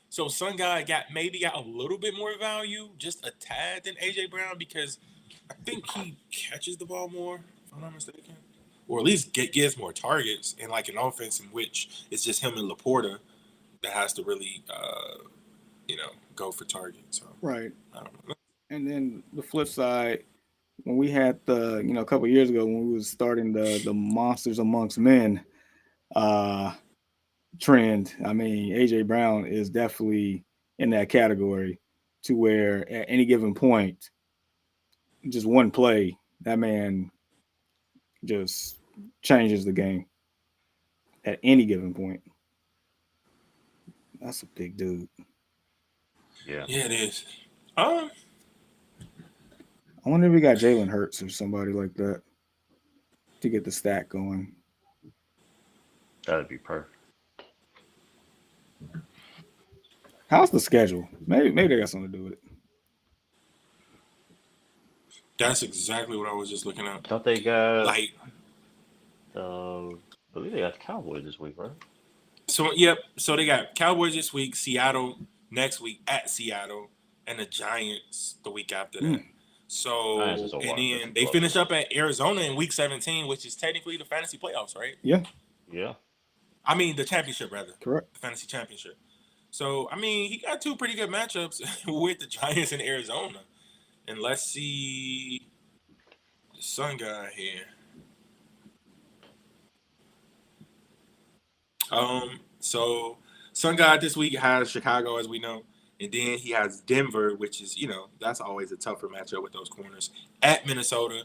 So Sun Guy got a little bit more value, just a tad than AJ Brown because I think he catches the ball more, if I'm not mistaken, or at least gets more targets in like an offense in which it's just him and Laporta that has to really, go for targets. So right. I don't know. And then the flip side, when we had a couple years ago when we was starting the monsters amongst men trend, I mean AJ Brown is definitely in that category to where at any given point, just one play, that man just changes the game at any given point. That's a big dude. Yeah. Yeah, it is. I wonder if we got Jalen Hurts or somebody like that to get the stack going. That'd be perfect. How's the schedule? Maybe they got something to do with it. That's exactly what I was just looking at. Thought they got Like, I believe they got the Cowboys this week, right? so yep. So they got Cowboys this week, Seattle next week at Seattle, and the Giants the week after that. So Giants is a and walk. then That's a they blow. finish up at Arizona in week 17, which is technically the fantasy playoffs, right? Yeah, Yeah. I mean the championship rather, correct. the fantasy championship. So I mean he got two pretty good matchups with the Giants in Arizona, and let's see the Sun guy here. So Sun God this week has Chicago, as we know, and then he has Denver, which is that's always a tougher matchup with those corners at Minnesota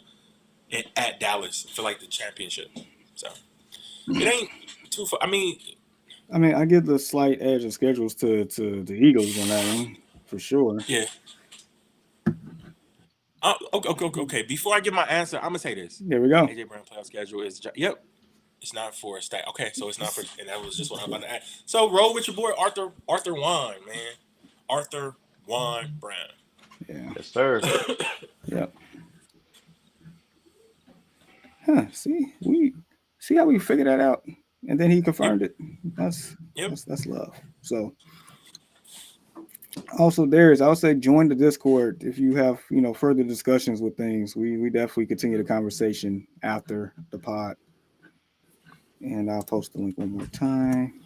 and at Dallas for like the championship. So it ain't too far. I mean, I give the slight edge of schedules to the Eagles on that one for sure. Yeah. Okay. Before I give my answer, I'm gonna say this: There we go. AJ Brown playoff schedule is yep. It's not for a stat. Okay, so it's not for, and that was just what I'm about to add. So roll with your boy Arthur Juan, man. Arthur Juan Brown. Yeah. Yes, sir. Yep. Huh. See how we figured that out, and then he confirmed it. That's love. So also Darius, I would say join the Discord if you have further discussions with things. We definitely continue the conversation after the pod, and I'll post the link one more time.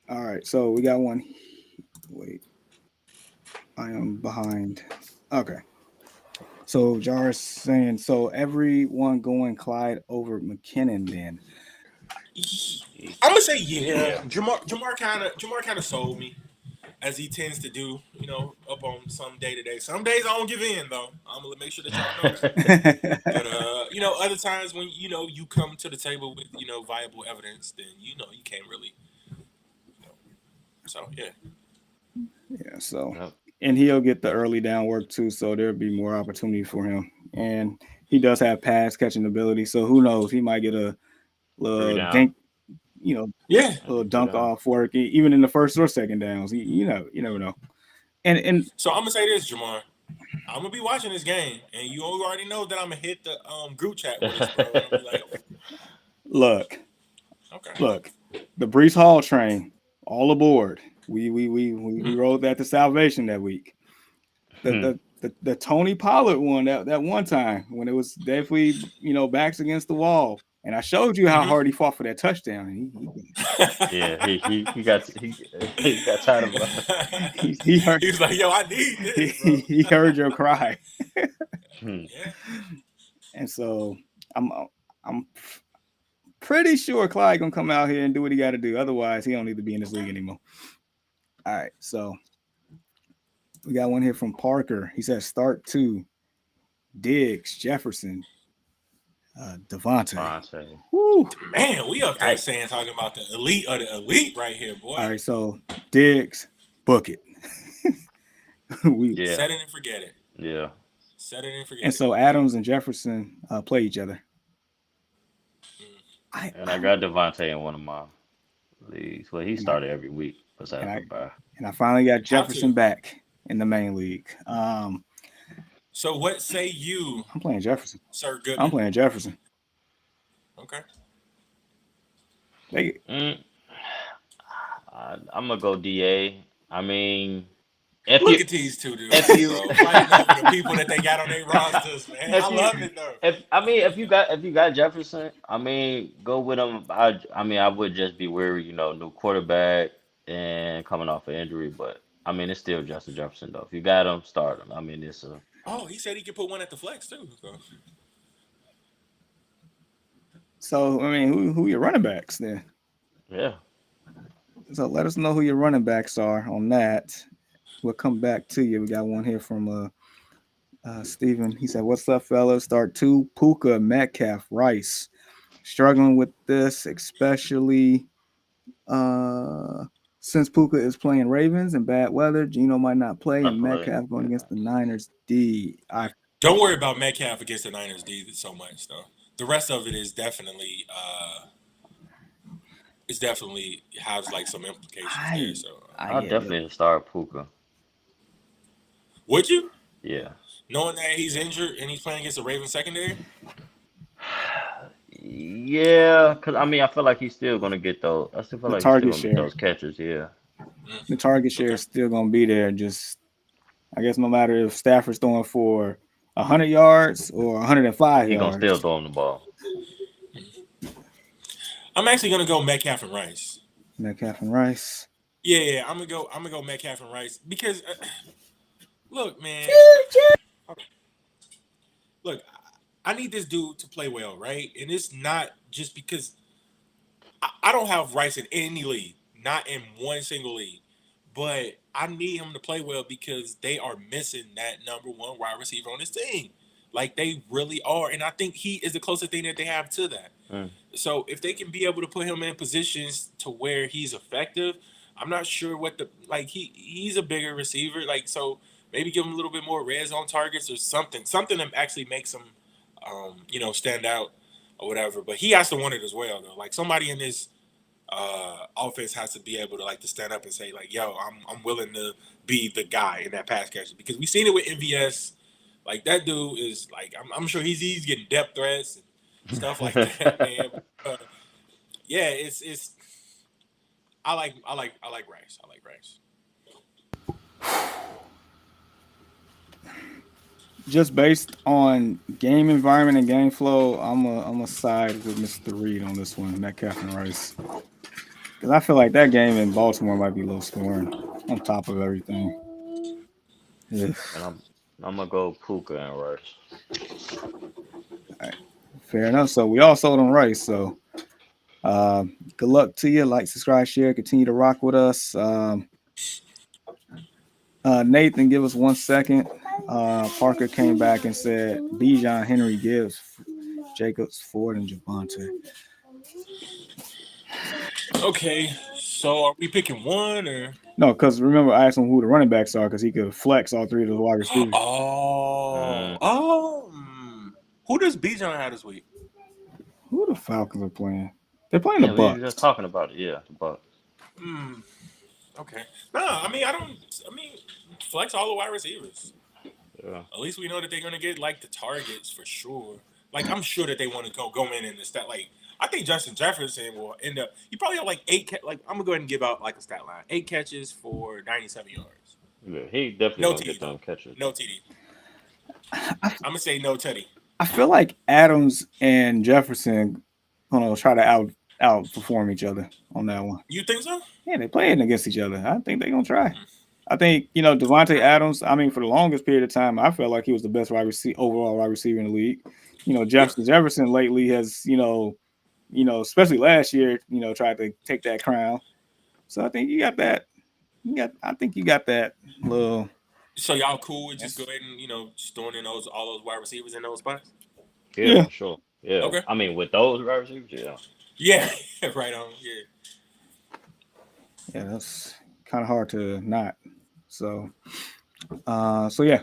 All right, so we got one. Wait, I am behind. Okay. So Jar's saying, so everyone going Clyde over McKinnon then. I'm gonna say yeah. Yeah. Jamar kind of sold me. as he tends to do, up on some day to day. Some days I don't give in though. I'm gonna make sure that y'all know that. But other times when you come to the table with viable evidence, then you can't really. You know, so yeah. Yeah, so Yep. and he'll get the early down work too, so there'll be more opportunity for him. And he does have pass catching ability, so who knows? He might get a Three little down. dink, you know, Yeah. little Maybe two dunk down. off work, even in the first or second downs. You never know. And So I'm gonna say this, Jamar. I'm gonna be watching this game, and you already know that I'm gonna hit the group chat with us, bro, and I'll be like, look, okay. look, the Brees Hall train, all aboard. We Hmm. rode that to salvation that week. The Hmm. the the Tony Pollard one that one time when it was definitely backs against the wall, and I showed you how Hmm. hard he fought for that touchdown. Yeah, he got tired of He heard He was like, "Yo, I need this, bro." he heard your cry, Hmm. Yeah. and so I'm I'm pretty sure Clyde gonna come out here and do what he got to do. Otherwise, he don't need to be in this Okay. league anymore. All right, so we got one here from Parker. He says start two: Diggs, Jefferson, Devontae. Vontae. Woo. Man, we up there I saying talking about the elite of the elite right here, All boy. right, so Diggs, book it. we Yeah. Set it and forget it. Yeah. Set it and and forget it. so Adams and Jefferson play each other. Mm. I, And I I got Devontae in one of my leagues. Well, he and I started every week and besides I the bye. and I finally got Have Jefferson to. back in the main league. So what say you, I'm playing Jefferson. Sir I'm Goodman? playing Jefferson. Okay. They Mm, I'm gonna go DA. I mean, if Look you at these two if dudes, you bro, fighting over the people that they got on their rosters, man. I if you love it though. if I mean if you got Jefferson, I mean go with him. I mean I would just be wary, new quarterback and coming off an injury, but I mean it's still Justin Jefferson though. If you got him, start him. I mean it's a Oh, he said he could put one at the flex too. So. so I mean who your running backs then? yeah. So let us know who your running backs are on that. We'll come back to you. We got one here from Steven. He said, "What's up, fellas? Start two: Puka, Metcalf, Rice. Struggling with this, especially uh, since Puka is playing Ravens in bad weather. Gino might not play, I and play. Metcalf going Yeah. against the Niners D. I Don't worry about Metcalf against the Niners D so much though. The rest of it is definitely it's definitely has like some implications there. I So I I'll get it. definitely start Puka. would you, Yeah. knowing that he's injured and he's playing against the Ravens secondary? Yeah, cause I mean I feel like he's still gonna get those. I still feel The like he's still target gonna get share, those catches. Yeah. the target share Okay. is still going to be there. Just I guess no matter if Stafford's throwing for 100 yards or 105 He gonna still yards. throw him the ball. I'm actually gonna go Metcalf and Rice. Metcalf and Rice. Yeah, I'm gonna go Metcalf and Rice because look, man, look, I need this dude to play well, right? And it's not just because I don't have Rice in any league, not in one single league. But I need him to play well because they are missing that number one wide receiver on this team. Like they really are. And I think he is the closest thing that they have to that. Mm. So if they can be able to put him in positions to where he's effective, I'm not sure what the like he's a bigger receiver. Like so maybe give him a little bit more red zone targets or something. Something that actually makes him stand out or whatever. But he has to want it as well though. Like somebody in this offense has to be able to like to stand up and say like, "Yo, I'm willing to be the guy in that pass catcher," because we've seen it with MVS. Like that dude is like, I'm sure he's getting depth threats and stuff like that, man. Yeah, it's I like Rice. I like Rice. Just based on game environment and game flow, I'm a side with Mr. Reed on this one, Metcalf and Rice. Because I feel like that game in Baltimore might be low scoring on top of everything. Yeah. And I'm gonna go Puka and Rice. All right. Fair enough. So we all sold on Rice. So good luck to you. Like, subscribe, share, continue to rock with us. Nathan, give us 1 second. Parker came back and said Bijan, Henry, Gibbs, Jacobs, Ford, and Javante. Okay, so are we picking one or? No, because remember I asked him who the running backs are because he could flex all three of those wide receivers. Oh, Mm. oh. Who does Bijan have this week? Who the Falcons are playing? They're playing the Yeah, we were just Bucks. talking about it. Yeah, the Bucks. Hmm. Okay. No, I mean I don't. I mean flex all the wide receivers. Yeah, At least we know that they're gonna get like the targets for sure. Like I'm sure that they want to go in and the stat. Like I think Justin Jefferson will end up. He probably have like like I'm gonna go ahead and give out like a stat line: 8 catches for 97 yards. yeah. He definitely No gonna TD get though. them catches No though. TD. I, I'm gonna say no Teddy. I feel like Adams and Jefferson gonna try to outperform each other on that one. You think so? Yeah, they playing against each other. I think they're gonna try. I think Devontae Adams. I mean, for the longest period of time, I felt like he was the best overall wide receiver in the league. Yeah. Jefferson lately has especially last year, tried to take that crown. So I think you got that. I think you got that little. So y'all cool with just go Yes. ahead and just throwing in those all those wide receivers in those spots? Yeah, Yeah, for sure. Yeah, Okay. I mean with those wide receivers, yeah. Yeah. Right on. Yeah. yeah, that's kind of hard to not. So, so yeah,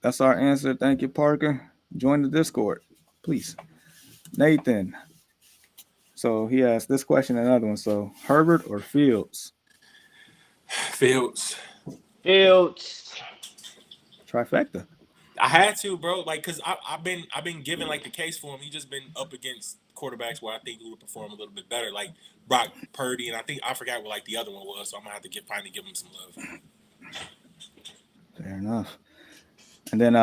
that's our answer. Thank you, Parker. Join the Discord, please. Nathan. So he asked this question and another one. So Herbert or Fields? Fields. Fields. Trifecta. I had to, bro. Like, cause I've been given like the case for him. He just been up against quarterbacks where I think he would perform a little bit better, like Brock Purdy, and I think I forgot what like the other one was. So I'm gonna have to finally give him some love. Fair enough. And then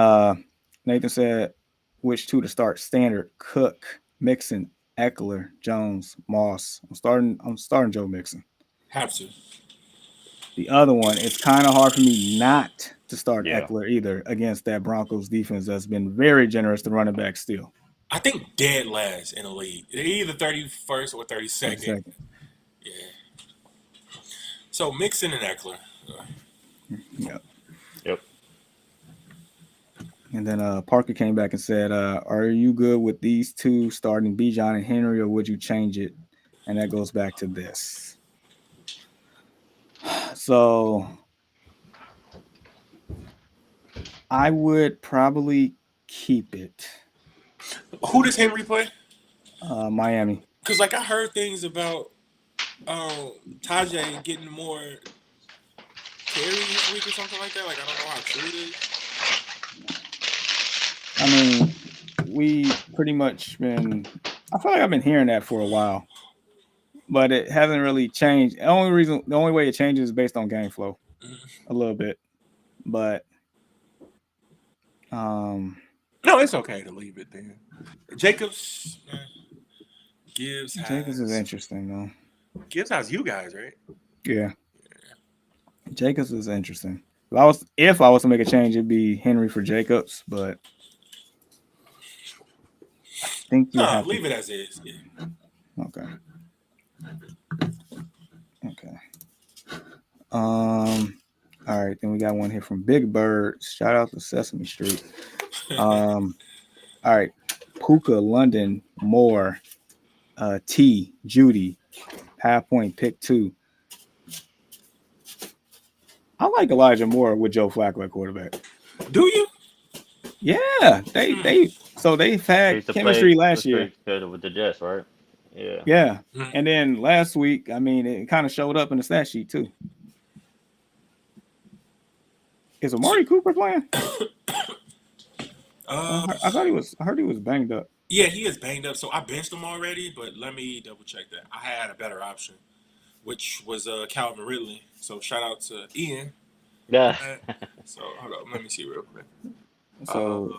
Nathan said which two to start? Standard, Cook, Mixon, Eckler, Jones, Moss. I'm starting Joe Mixon. Have to. The other one, it's kind of hard for me not to start Yeah. Eckler either against that Broncos defense that's been very generous to running back still. I think dead last in the league. They're either 31st or 32nd. 32nd. Yeah. So Mixon and Eckler. Yeah. Yep. And then Parker came back and said, "Are you good with these two starting Bijan and Henry, or would you change it?" And that goes back to this. So I would probably keep it. Who does Henry play? Miami. Cause like I heard things about Tajay getting more carries this week or something like that. Like I don't know how true it is. I mean, we pretty much been. I feel like I've been hearing that for a while, but it hasn't really changed. The only way it changes is based on game flow Mhm. a little bit. But um, No, it's okay to leave it there. Jacobs, Gibbs Jacobs is has interesting though. Gibbs has you guys right. Yeah, Jacobs is interesting. If I was to make a change, it'd be Henry for Jacobs, but I think you No, have to. leave it as is. Yeah. Okay. Okay. Um. All right. Then we got one here from Big Bird. Shout out to Sesame Street. Um. All right. Puka, London, Moore, T, Judy, half point, pick two. I like Elijah Moore with Joe Flacco at quarterback. Do you? Yeah, they've He had used to chemistry play last year. together with the Jets, right? Yeah. Yeah, Mhm. and then last week, I mean, it kind of showed up in the stat sheet too. Is So, Amari Cooper playing? uh, I heard he was banged up. yeah, he is banged up. So I benched him already, but let me double check that. I had a better option, which was Calvin Ridley. So shout out to Ian on Yeah. that. So hold on, let me see real quick. Uh, So,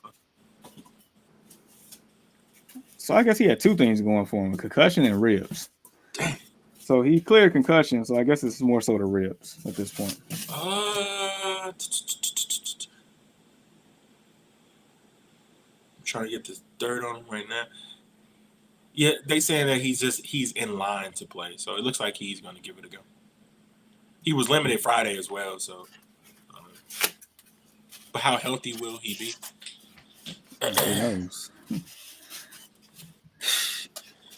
so I guess he had two things going for him: concussion and ribs. So he cleared concussion. So I guess it's more so the ribs at this point. I'm trying to get this dirt on him right now. Yeah, they saying that he's in line to play, so it looks like he's going to give it a go. He was limited Friday as well, so But how healthy will he be? Who knows?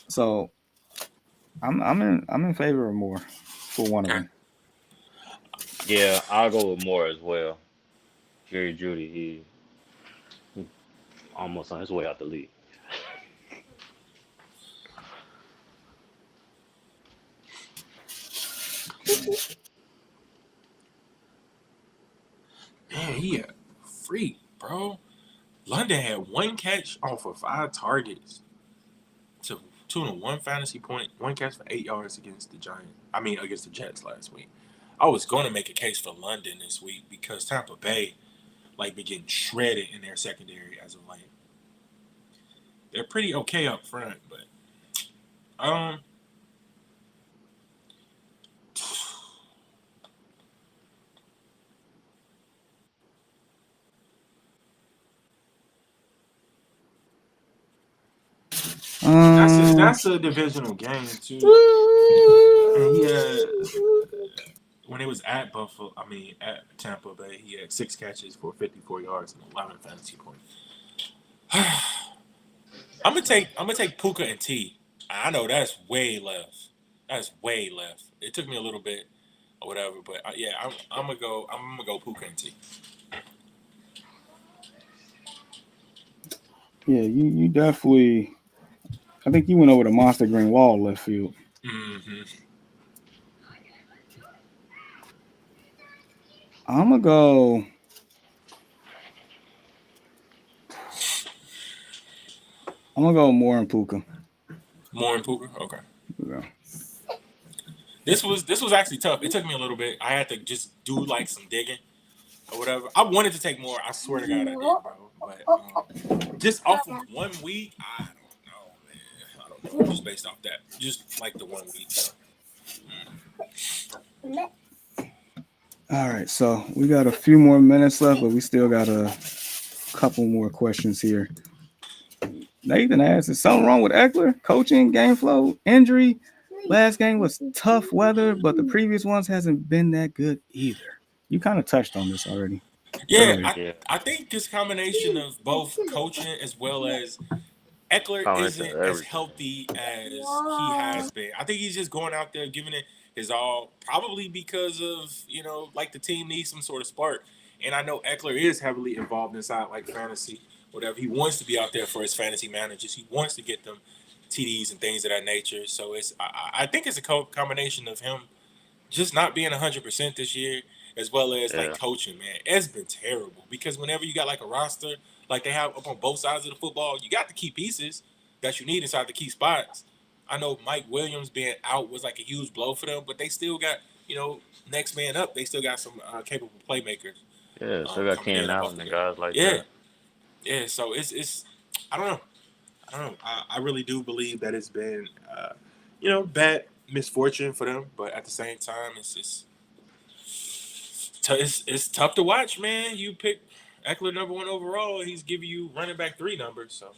So I'm in favor of Moore for one of Okay. them. Yeah, I'll go with Moore as well. Jerry Judy, he almost on his way out the league. Man, he a freak, bro. London had one catch off of 5 targets to tune of one fantasy point, one catch for 8 yards against the Giants. I mean, against the Jets last week. I was going to make a case for London this week because Tampa Bay like been getting shredded in their secondary as of late. They're pretty okay up front, but um, that's a divisional game too. And he had when it was at at Tampa Bay, he had 6 catches for 54 yards and 11 fantasy points. I'm gonna take Puka and T. I know that's way left. That's way left. It took me a little bit or whatever, but yeah, I'm gonna go. I'm gonna go Puka and T. Yeah, you definitely. I think you went over the monster green wall left field. Mm-hmm. I'm gonna go. I'm gonna go Moore and Puka. More in Puka. Okay. Yeah. This was actually tough. It took me a little bit. I had to just do like some digging or whatever. I wanted to take more. I swear to God, I did, bro. But just off of 1 week, I don't know, man. I don't know. Just based off that, just like the 1 week. So. All right, so we got a few more minutes left, but we still got a couple more questions here. Nathan asked, is something wrong with Eckler? Coaching, game flow, injury? Last game was tough weather, but the previous ones hasn't been that good either. You kind of touched on this already. Yeah, Earlier. Yeah, I think this combination of both coaching as well as Eckler combination isn't of as everything. healthy as he has been. I think he's just going out there giving it his all, probably because of like the team needs some sort of spark. And I know Eckler is heavily involved inside like fantasy, whatever. He wants to be out there for his fantasy managers. He wants to get them TDs and things of that nature. So I think it's a combination of him just not being 100% this year, as well as like Yeah, coaching, man. It's been terrible because whenever you got like a roster like they have up on both sides of the football, you got the key pieces that you need inside the key spots. I know Mike Williams being out was like a huge blow for them, but they still got next man up. They still got some capable playmakers yeah. So we got coming in Keenan up off Allen the and guy. guys like Yeah, that. yeah. So it's I don't know. I don't know. I really do believe that it's been bad misfortune for them, but at the same time, it's tough to watch, man. You pick Eckler #1 overall, he's giving you running back 3 numbers. So,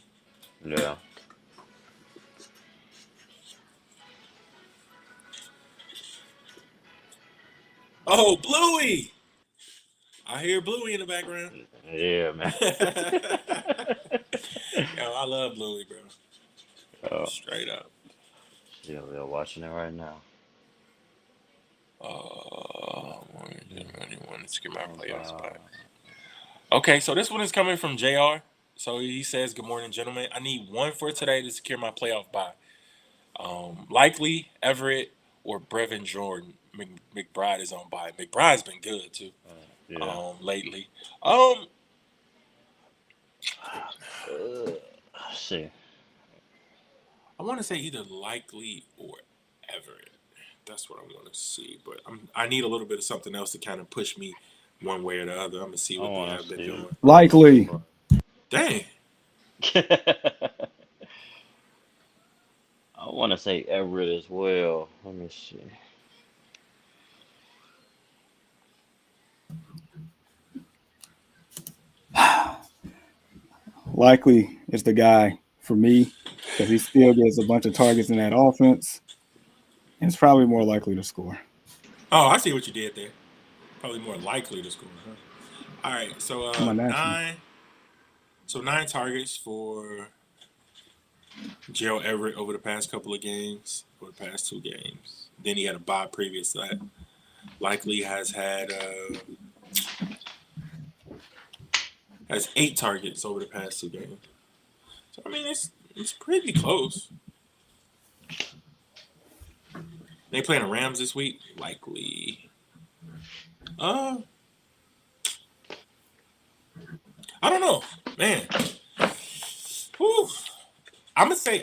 Yeah. oh, Bluey! I hear Bluey in the background. Yeah, man. Yo, I love Bluey, bro. Oh, Straight up. yeah, we're watching it right now. Anyone to skip my playoff spot. Uh, Okay, so this one is coming from JR. So he says, "Good morning, gentlemen. I need one for today to secure my playoff bye. Likely Everett or Brevin Jordan. McBride is on bye. McBride's been good too. yeah. Lately. Uh, see. I want to say either Likely or Everett. That's what I want to see. But I need a little bit of something else to kind of push me one way or the other. I'm gonna see I what they want have to been see. doing. Likely. Dang. I want to say Everett as well. Let me see. Likely is the guy for me because he still gets a bunch of targets in that offense. And it's probably more likely to score. Oh, I see what you did there. Probably more likely to score. Huh? All right, so I'm a national. nine targets for Gerald Everett over the past couple of games, over the past 2 games. Then he had a bye previous to that. Likely has 8 targets over the past 2 games. So I mean, it's pretty close. They playing the Rams this week, likely. Uh, I don't know, man. Whew. I'm gonna say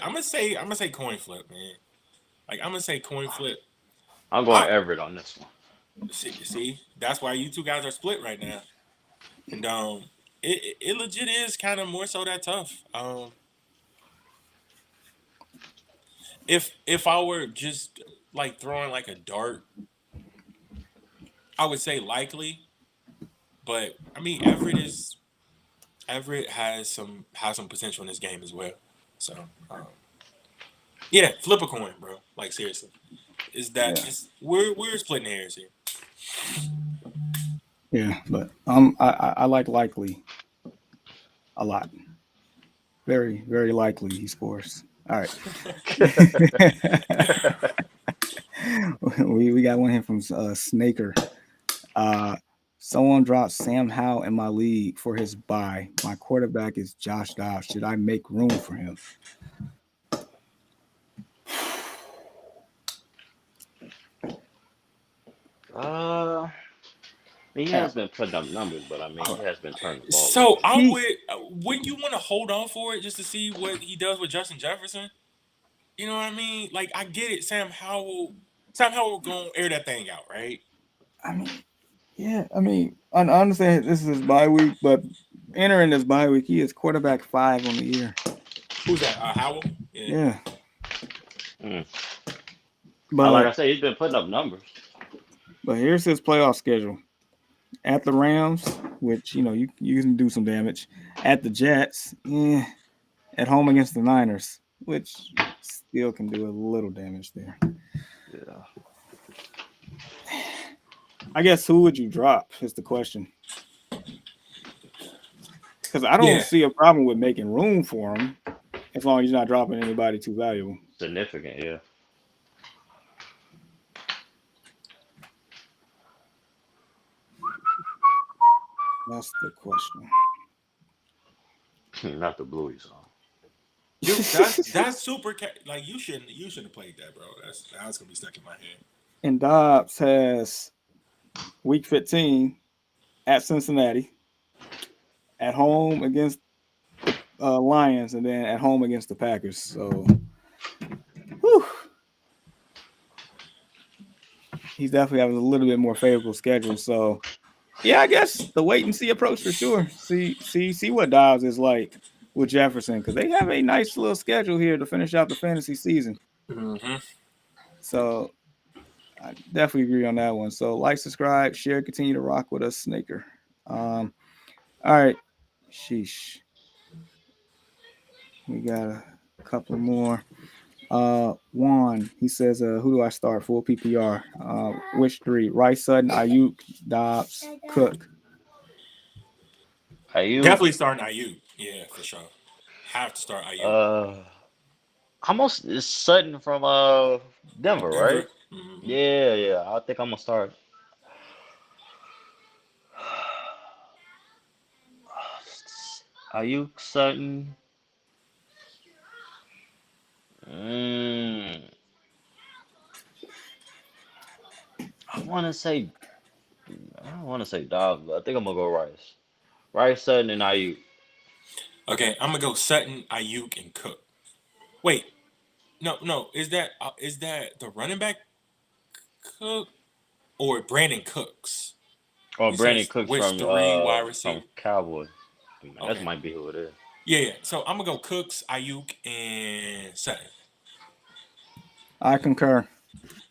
coin flip, man. Like I'm gonna say coin flip. I'm going I Everett on this one. see. That's why you two guys are split right now, and it legit is kind of more so that tough. If I were just like throwing like a dart, I would say likely, but I mean Everett has some potential in this game as well. So yeah, flip a coin, bro. Like seriously, is that Yeah, is we're splitting hairs here. yeah, but I like likely a lot. Very, very likely he scores. All right. We got one here from Snaker. Uh, Someone dropped Sam Howell in my league for his bye. My quarterback is Josh Dobbs. Should I make room for him? uh, he Yeah. has been putting up numbers, but I mean, he has been turning the ball So over. I He, wouldn't you want to hold on for it just to see what he does with Justin Jefferson? You know what I mean? Like I get it, Sam Howell gonna air that thing out, right? I mean, yeah, I mean, I understand this is his bye week, but entering this bye week, he is quarterback 5 on the year. Who's that? Howell? Yeah. Yeah, Mm. Like but I said, he's been putting up numbers. here's his playoff schedule: at the Rams, which you can do some damage; at the Jets, at home against the Niners, which still can do a little damage there. Yeah. I guess who would you drop is the question. Because I don't Yeah. see a problem with making room for him as long as you're not dropping anybody too valuable. Significant, yeah. That's the question. Not the Bluey song. That's like you shouldn't have played that, bro. That's gonna be stuck in my head. And Dobbs has week 15 at Cincinnati, at home against the Lions, and then at home against the Packers. So, whew, he's definitely having a little bit more favorable schedule. So, yeah, I guess the wait and see approach for sure. See what Dobbs is like with Jefferson because they have a nice little schedule here to finish out the fantasy season. Mm-hmm. So I definitely agree on that one. So like, subscribe, share, continue to rock with us, Snaker. All right, sheesh. We got a couple more. Juan, he says, who do I start? Full PPR. Which three? Rice, Sutton, Ayuk, Dobbs, Cook. Ayuk, Definitely starting IU. Yeah, for sure. Have to start IU. uh, almost is Sutton from Denver, right? Denver. Mm-hmm. Yeah, yeah. I think I'm gonna start. Ayuk, Sutton. Mm, I want to say I don't want to say Dobbs, but I think I'm gonna go Rice. Rice, Sutton, and Ayuk. Okay, I'm gonna go Sutton, Ayuk, and Cook. Wait, no. Is that the running back Cook or Brandon Cooks? Or He Brandon says Cooks which three wide from receiver? Cowboys. That Okay. might be who it is. Yeah. So I'm gonna go Cooks, Ayuk, and Sutton. I concur.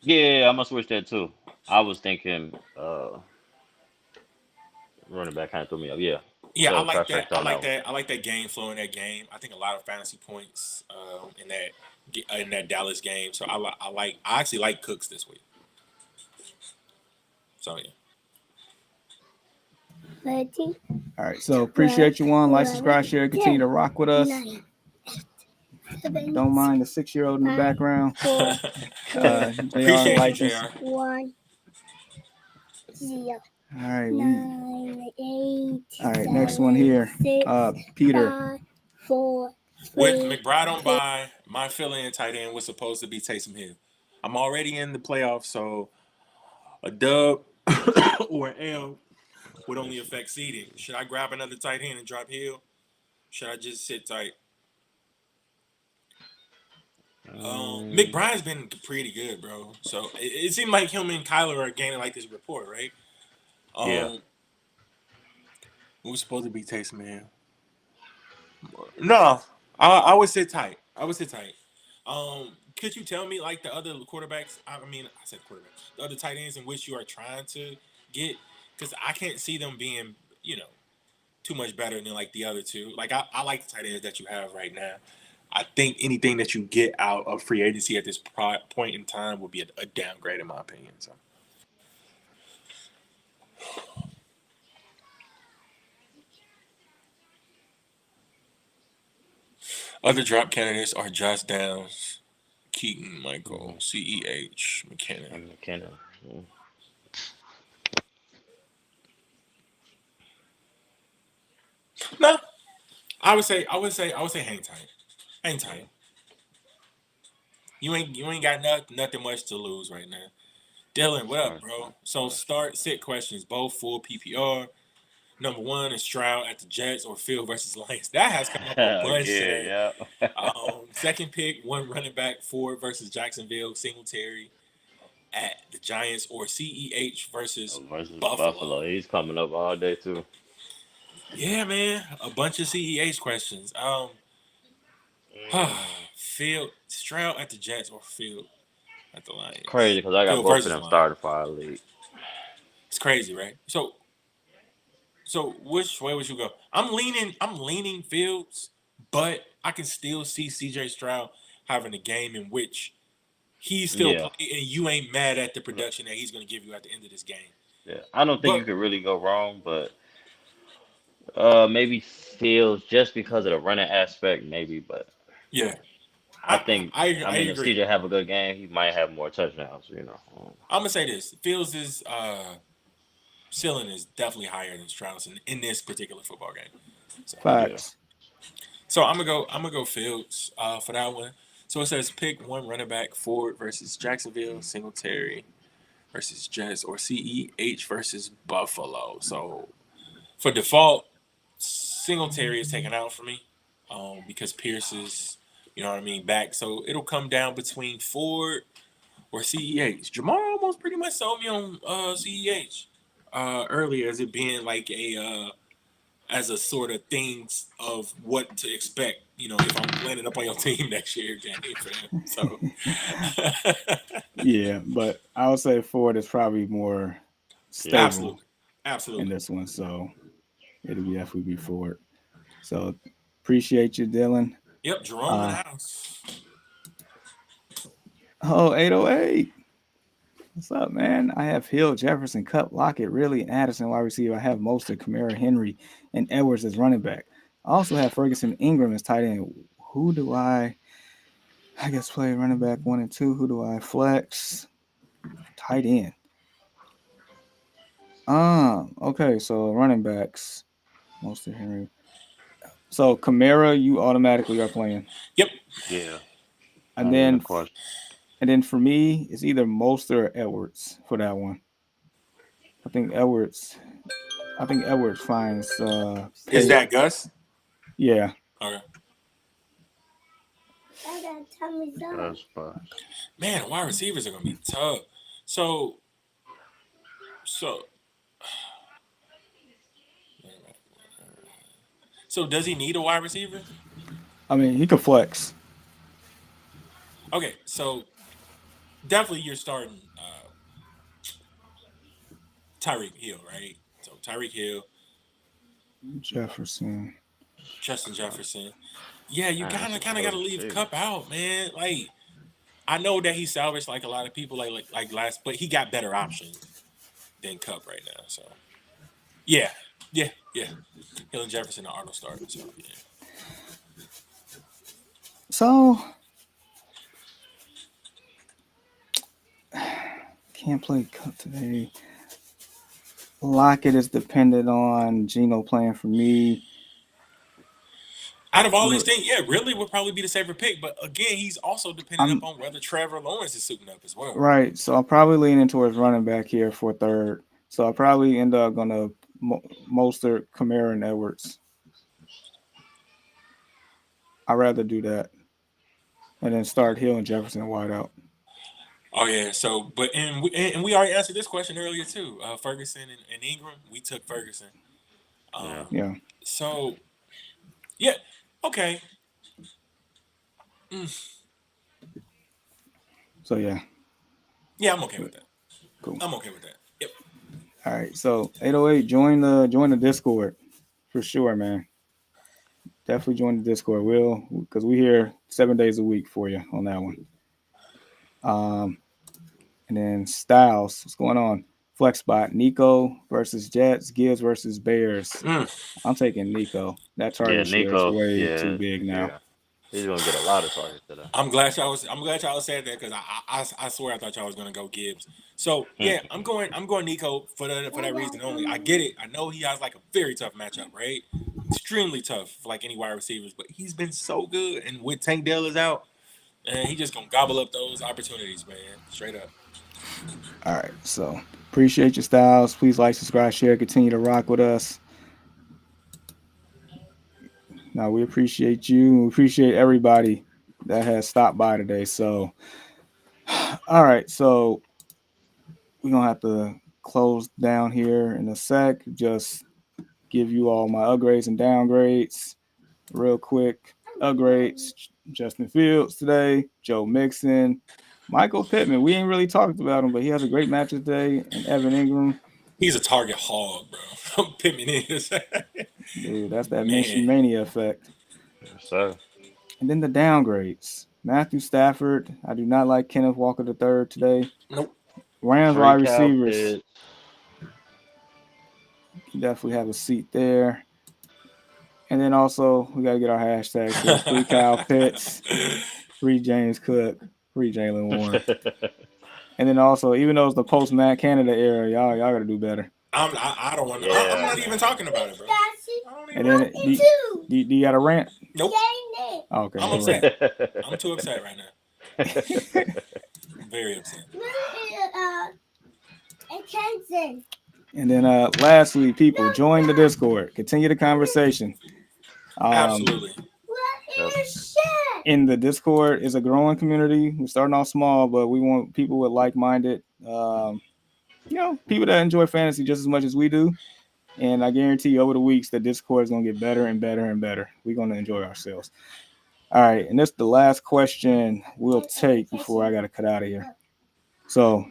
Yeah, I'm gonna switch that too. I was thinking running back kind of threw me up. Yeah. Yeah, I So like that. trifecta I on that like one. that. I like that game flow in that game. I think a lot of fantasy points in that Dallas game. So I actually like Cooks this week. So yeah. 30. All right. So appreciate you, one. Like, subscribe, share, continue to rock with us. 7, Don't mind the 6-year-old in the background. 4, JR Appreciate you, likes us. JR. 1, 0, All right. 9, 8. All right. Next one here. 6, Peter. 5, 4, With 3. McBride on bye, my fill-in tight end was supposed to be Taysom Hill. I'm already in the playoffs, so a dub or an L would only affect seeding. Should I grab another tight end and drop Hill? Should I just sit tight? McBride's been pretty good, bro. So it seemed like him and Kyler are gaining like this rapport, right? Yeah. Who's supposed to be Taysom Hill? No, I would sit tight. I would sit tight. Could you tell me like the other quarterbacks? I mean, I said quarterback. The other tight ends in which you are trying to get, because I can't see them being, too much better than like the other two. Like I like the tight ends that you have right now. I think anything that you get out of free agency at this point in time would be a downgrade in my opinion. So. Other drop candidates are Josh Downs, Keaton, Michael, CEH, McKinnon. And McKenna. No, I would say hang tight. Hang tight. You ain't got nothing much to lose right now. Dylan, what up, bro? So start sit questions, both full PPR. Number one is Stroud at the Jets or Field versus Lions. That has come up a bunch today. Yeah. Second pick, one running back, Ford versus Jacksonville, Singletary at the Giants or CEH versus Versus Buffalo. He's coming up all day too. Yeah, man, a bunch of CEH questions. Field Stroud at the Jets or Field at the Crazy Lions. because I got Field both of versus them Lions. started for our league. It's crazy, right? So which way would you go? I'm leaning Fields, but I can still see CJ Stroud having a game in which he's still playing, and you ain't mad at the production that he's going to give you at the end of this game. Yeah, I don't think you But could really go wrong, but maybe Fields just because of the running aspect, maybe. But yeah, I think, I I mean, if agree. CJ have a good game, he might have more touchdowns. I'm gonna say this: Fields' ceiling is definitely higher than Stroud's in this particular football game. So, Facts. so I'm gonna go Fields for that one. So it says pick one running back: Ford versus Jacksonville, Singletary versus Jets, or CEH versus Buffalo. So for default, Singletary is taken out for me because Pierce is, back. So it'll come down between Ford or CEH. Jamar almost pretty much sold me on CEH earlier as it being like as a sort of things of what to expect. If I'm landing up on your team next year, game for him. So Yeah, but I would say Ford is probably more stable absolutely. in this one, so it'll definitely be Ford. So appreciate you, Dylan. Yep, Jerome in the house. Oh, 808. What's up, man? I have Hill, Jefferson, Cup, Lockett, Ridley, and Addison wide receiver. I have Mostert, Kamara, Henry, and Edwards as running back. I also have Ferguson, Ingram as tight end. Who do I guess play running back 1 and 2? Who do I flex? Tight end. Okay, so running backs. Mostert, Henry. So Kamara, you automatically are playing. Yep. Yeah. And then for me, it's either Mostert or Edwards for that one. I think Edwards finds Is that Gus? Yeah. Okay. That's Man, wide receivers are gonna be tough. So does he need a wide receiver? I mean, he could flex. Okay, so definitely you're starting Tyreek Hill, right? So Tyreek Hill, Jefferson. Justin Jefferson. Yeah, you kind of got to leave receiver. Cup out, man. Like I know that he salvaged like a lot of people like last, but he got better options than Cup right now. So yeah, Yeah, yeah. Hill and Jefferson and Arnold start. So yeah. So can't play Cup today. Lockett is dependent on Geno playing for me. Out of all these things, yeah, really would probably be the safer pick. But again, he's also dependent I'm upon whether Trevor Lawrence is suiting up as well. right, so I'm probably leaning towards running back here for third. So I'll probably end up gonna Mostert, Kamara, and Edwards. I'd rather do that, and then start Hill and Jefferson wide out. Oh yeah. So, but and we already answered this question earlier too. Ferguson and Ingram, we took Ferguson. Yeah. Yeah. So yeah, okay. So yeah, Yeah, I'm okay with that. cool. I'm okay with that. Yep. All right, so 808, join the Discord for sure, man. Definitely join the Discord, Will, because we here 7 days a week for you on that one. And then Styles, what's going on? Flex spot, Nico versus Jets, Gibbs versus Bears. I'm taking Nico. That Yeah, target share is Nico. way too Yeah, big now. yeah. He's gonna get a lot of targets today. I'm glad y'all said that because I swear I thought y'all was gonna go Gibbs. So yeah, I'm going Nico for that reason only. I get it. I know he has like a very tough matchup, right? Extremely tough for like any wide receivers, but he's been so good. And with Tank Dell is out, and he just gonna gobble up those opportunities, man. Straight up. All right, so appreciate your Styles. Please like, subscribe, share, continue to rock with us. Now we appreciate you. We appreciate everybody that has stopped by today. So, all right, so we're gonna have to close down here in a sec. Just give you all my upgrades and downgrades real quick. Upgrades: Justin Fields today, Joe Mixon, Michael Pittman. We ain't really talked about him, but he has a great match today. And Evan Ingram. He's a target hog, bro. Pittman is. Dude, that's that Minshew Man. mania effect. Yes, sir. And then the downgrades. Matthew Stafford. I do not like Kenneth Walker III today. Nope. Rams Free wide cow receivers. pits. You definitely have a seat there. And then also, we got to get our hashtags here. Free Kyle Pitts, free James Cook, free Jalen Warren. And then also, even though it's the post Matt Canada era, y'all got to do better. I don't want. Yeah, I'm not even talking about it, bro. And then, do you got a rant? Nope. Oh, okay, I'm no rant. upset. I'm too upset right now. I'm very upset. And then lastly, people, join the Discord. Continue the conversation. Absolutely. In the Discord is a growing community. We're starting off small, but we want people with like-minded, people that enjoy fantasy just as much as we do. And I guarantee you, over the weeks, the Discord is going to get better and better and better. We're going to enjoy ourselves. All right, and this is the last question we'll take before I got to cut out of here. So,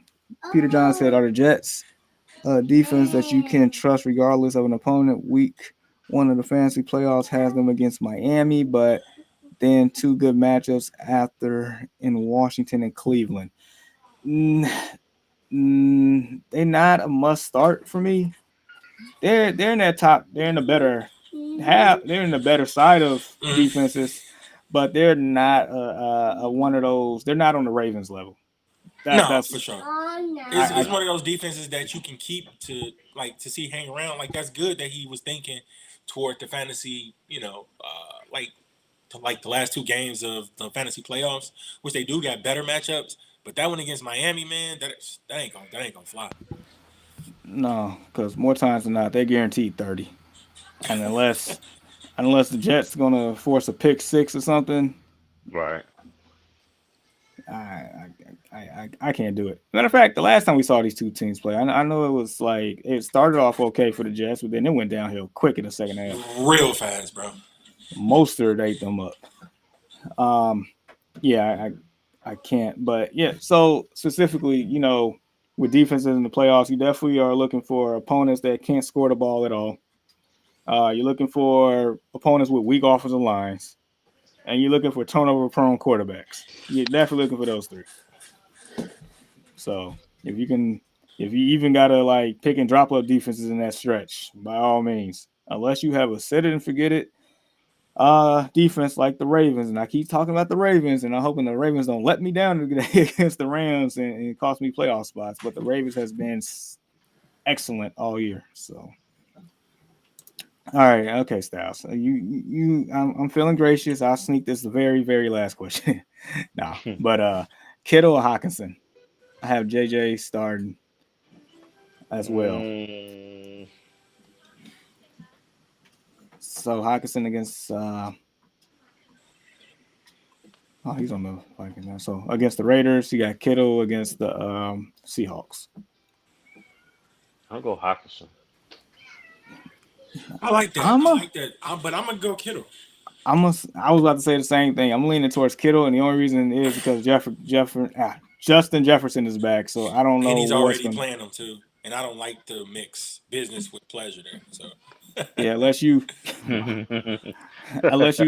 Peter John said, are the Jets defense that you can trust regardless of an opponent? Week one of the fantasy playoffs has them against Miami, but then two good matchups after in Washington and Cleveland. They're not a must start for me. They're in that top. They're in the better half. They're in the better side of defenses, but they're not a one of those. They're not on the Ravens level. That's for sure. Oh, It's one of those defenses that you can keep to see hang around. Like that's good that he was thinking toward the fantasy. Like the last two games of the fantasy playoffs, which they do got better matchups. But that one against Miami, man, that ain't gonna fly. No, because more times than not, they guaranteed 30, and unless the Jets gonna force a pick six or something, Right. I can't do it. Matter of fact, the last time we saw these two teams play, I know it was like it started off okay for the Jets, but then it went downhill quick in the second half. Real fast, bro. Mostert ate them up. I can't. But yeah, so specifically, with defenses in the playoffs, you definitely are looking for opponents that can't score the ball at all. You're looking for opponents with weak offensive lines, and you're looking for turnover-prone quarterbacks. You're definitely looking for those three. So if you can If you even gotta like pick and drop up defenses in that stretch, by all means, unless you have a set it and forget it defense like the Ravens, and I keep talking about the Ravens, and I'm hoping the Ravens don't let me down against the Rams and cost me playoff spots. But the Ravens has been excellent all year. So, all right, okay, Styles, I'm feeling gracious. I'll sneak this the very, very last question. Nah, but Kittle or Hawkinson? I have JJ starting as well. Mm, So Hawkinson against he's on the Vikings now. So against the Raiders, you got Kittle against the Seahawks. I'll go Hawkinson. I like that. I'm I a, like that. But I'm gonna go Kittle. I was about to say the same thing. I'm leaning towards Kittle, and the only reason is because Justin Jefferson is back. So I don't And know he's what's already going. playing them too. And I don't like to mix business with pleasure there. So Yeah, unless you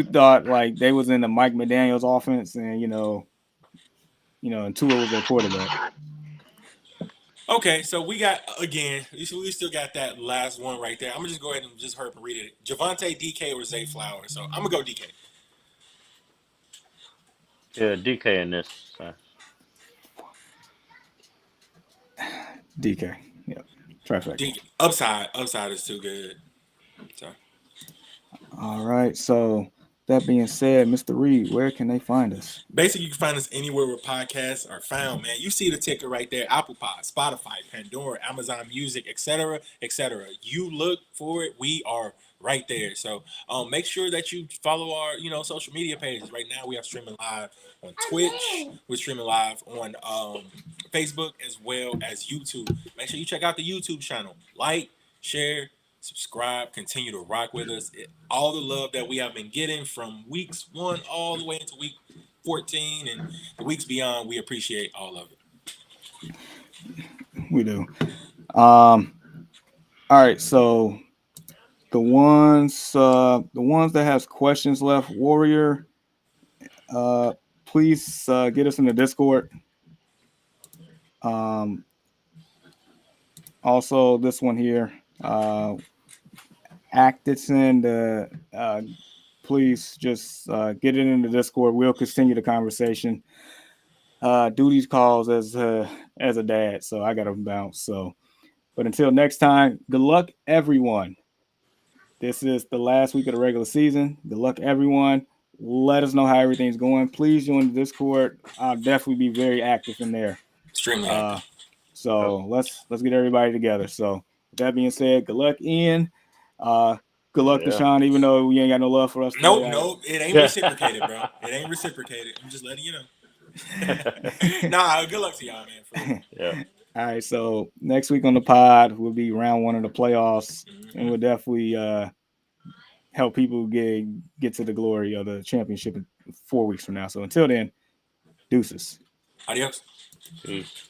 thought like they was in the Mike McDaniel's offense, and and Tua was their quarterback. okay, so we got again. We still got that last one right there. I'm gonna just go ahead and just hurry up and read it. Javante, DK, or Zay Flowers. So I'm gonna go DK. Yeah, DK in this. DK, yep, trifecta. DK. Upside is too good. So All right. So that being said, Mr. Reed, where can they find us? basically, you can find us anywhere where podcasts are found, man. You see the ticker right there: Apple Pod, Spotify, Pandora, Amazon Music, etc., etc. You look for it, we are right there. So make sure that you follow our social media pages. Right now, we are streaming live on Twitch. We're streaming live on Facebook as well as YouTube. Make sure you check out the YouTube channel. Like, share, subscribe, continue to rock with us. All the love that we have been getting from weeks 1 all the way into week 14 and the weeks beyond, we appreciate all of it. We do. All right. So the ones that has questions left, Warrior, please get us in the Discord. Um, Also, this one here, Actison, please just get it in the Discord. We'll continue the conversation. Do these calls as a dad, so I gotta bounce. So, but until next time, good luck, everyone. This is the last week of the regular season. Good luck, everyone. Let us know how everything's going. Please join the Discord. I'll definitely be very active in there. Extremely active. So let's get everybody together. So with that being said, good luck, Ian. Good luck, Yeah. Deshaun. Even though we ain't got no love for us today. Nope, it ain't reciprocated, bro. It ain't reciprocated. I'm just letting you know. Nah, good luck to y'all, man. For real. Yeah. All right. So next week on the pod will be round 1 of the playoffs, and we'll definitely help people get to the glory of the championship in 4 weeks from now. So until then, deuces. Adios. Peace.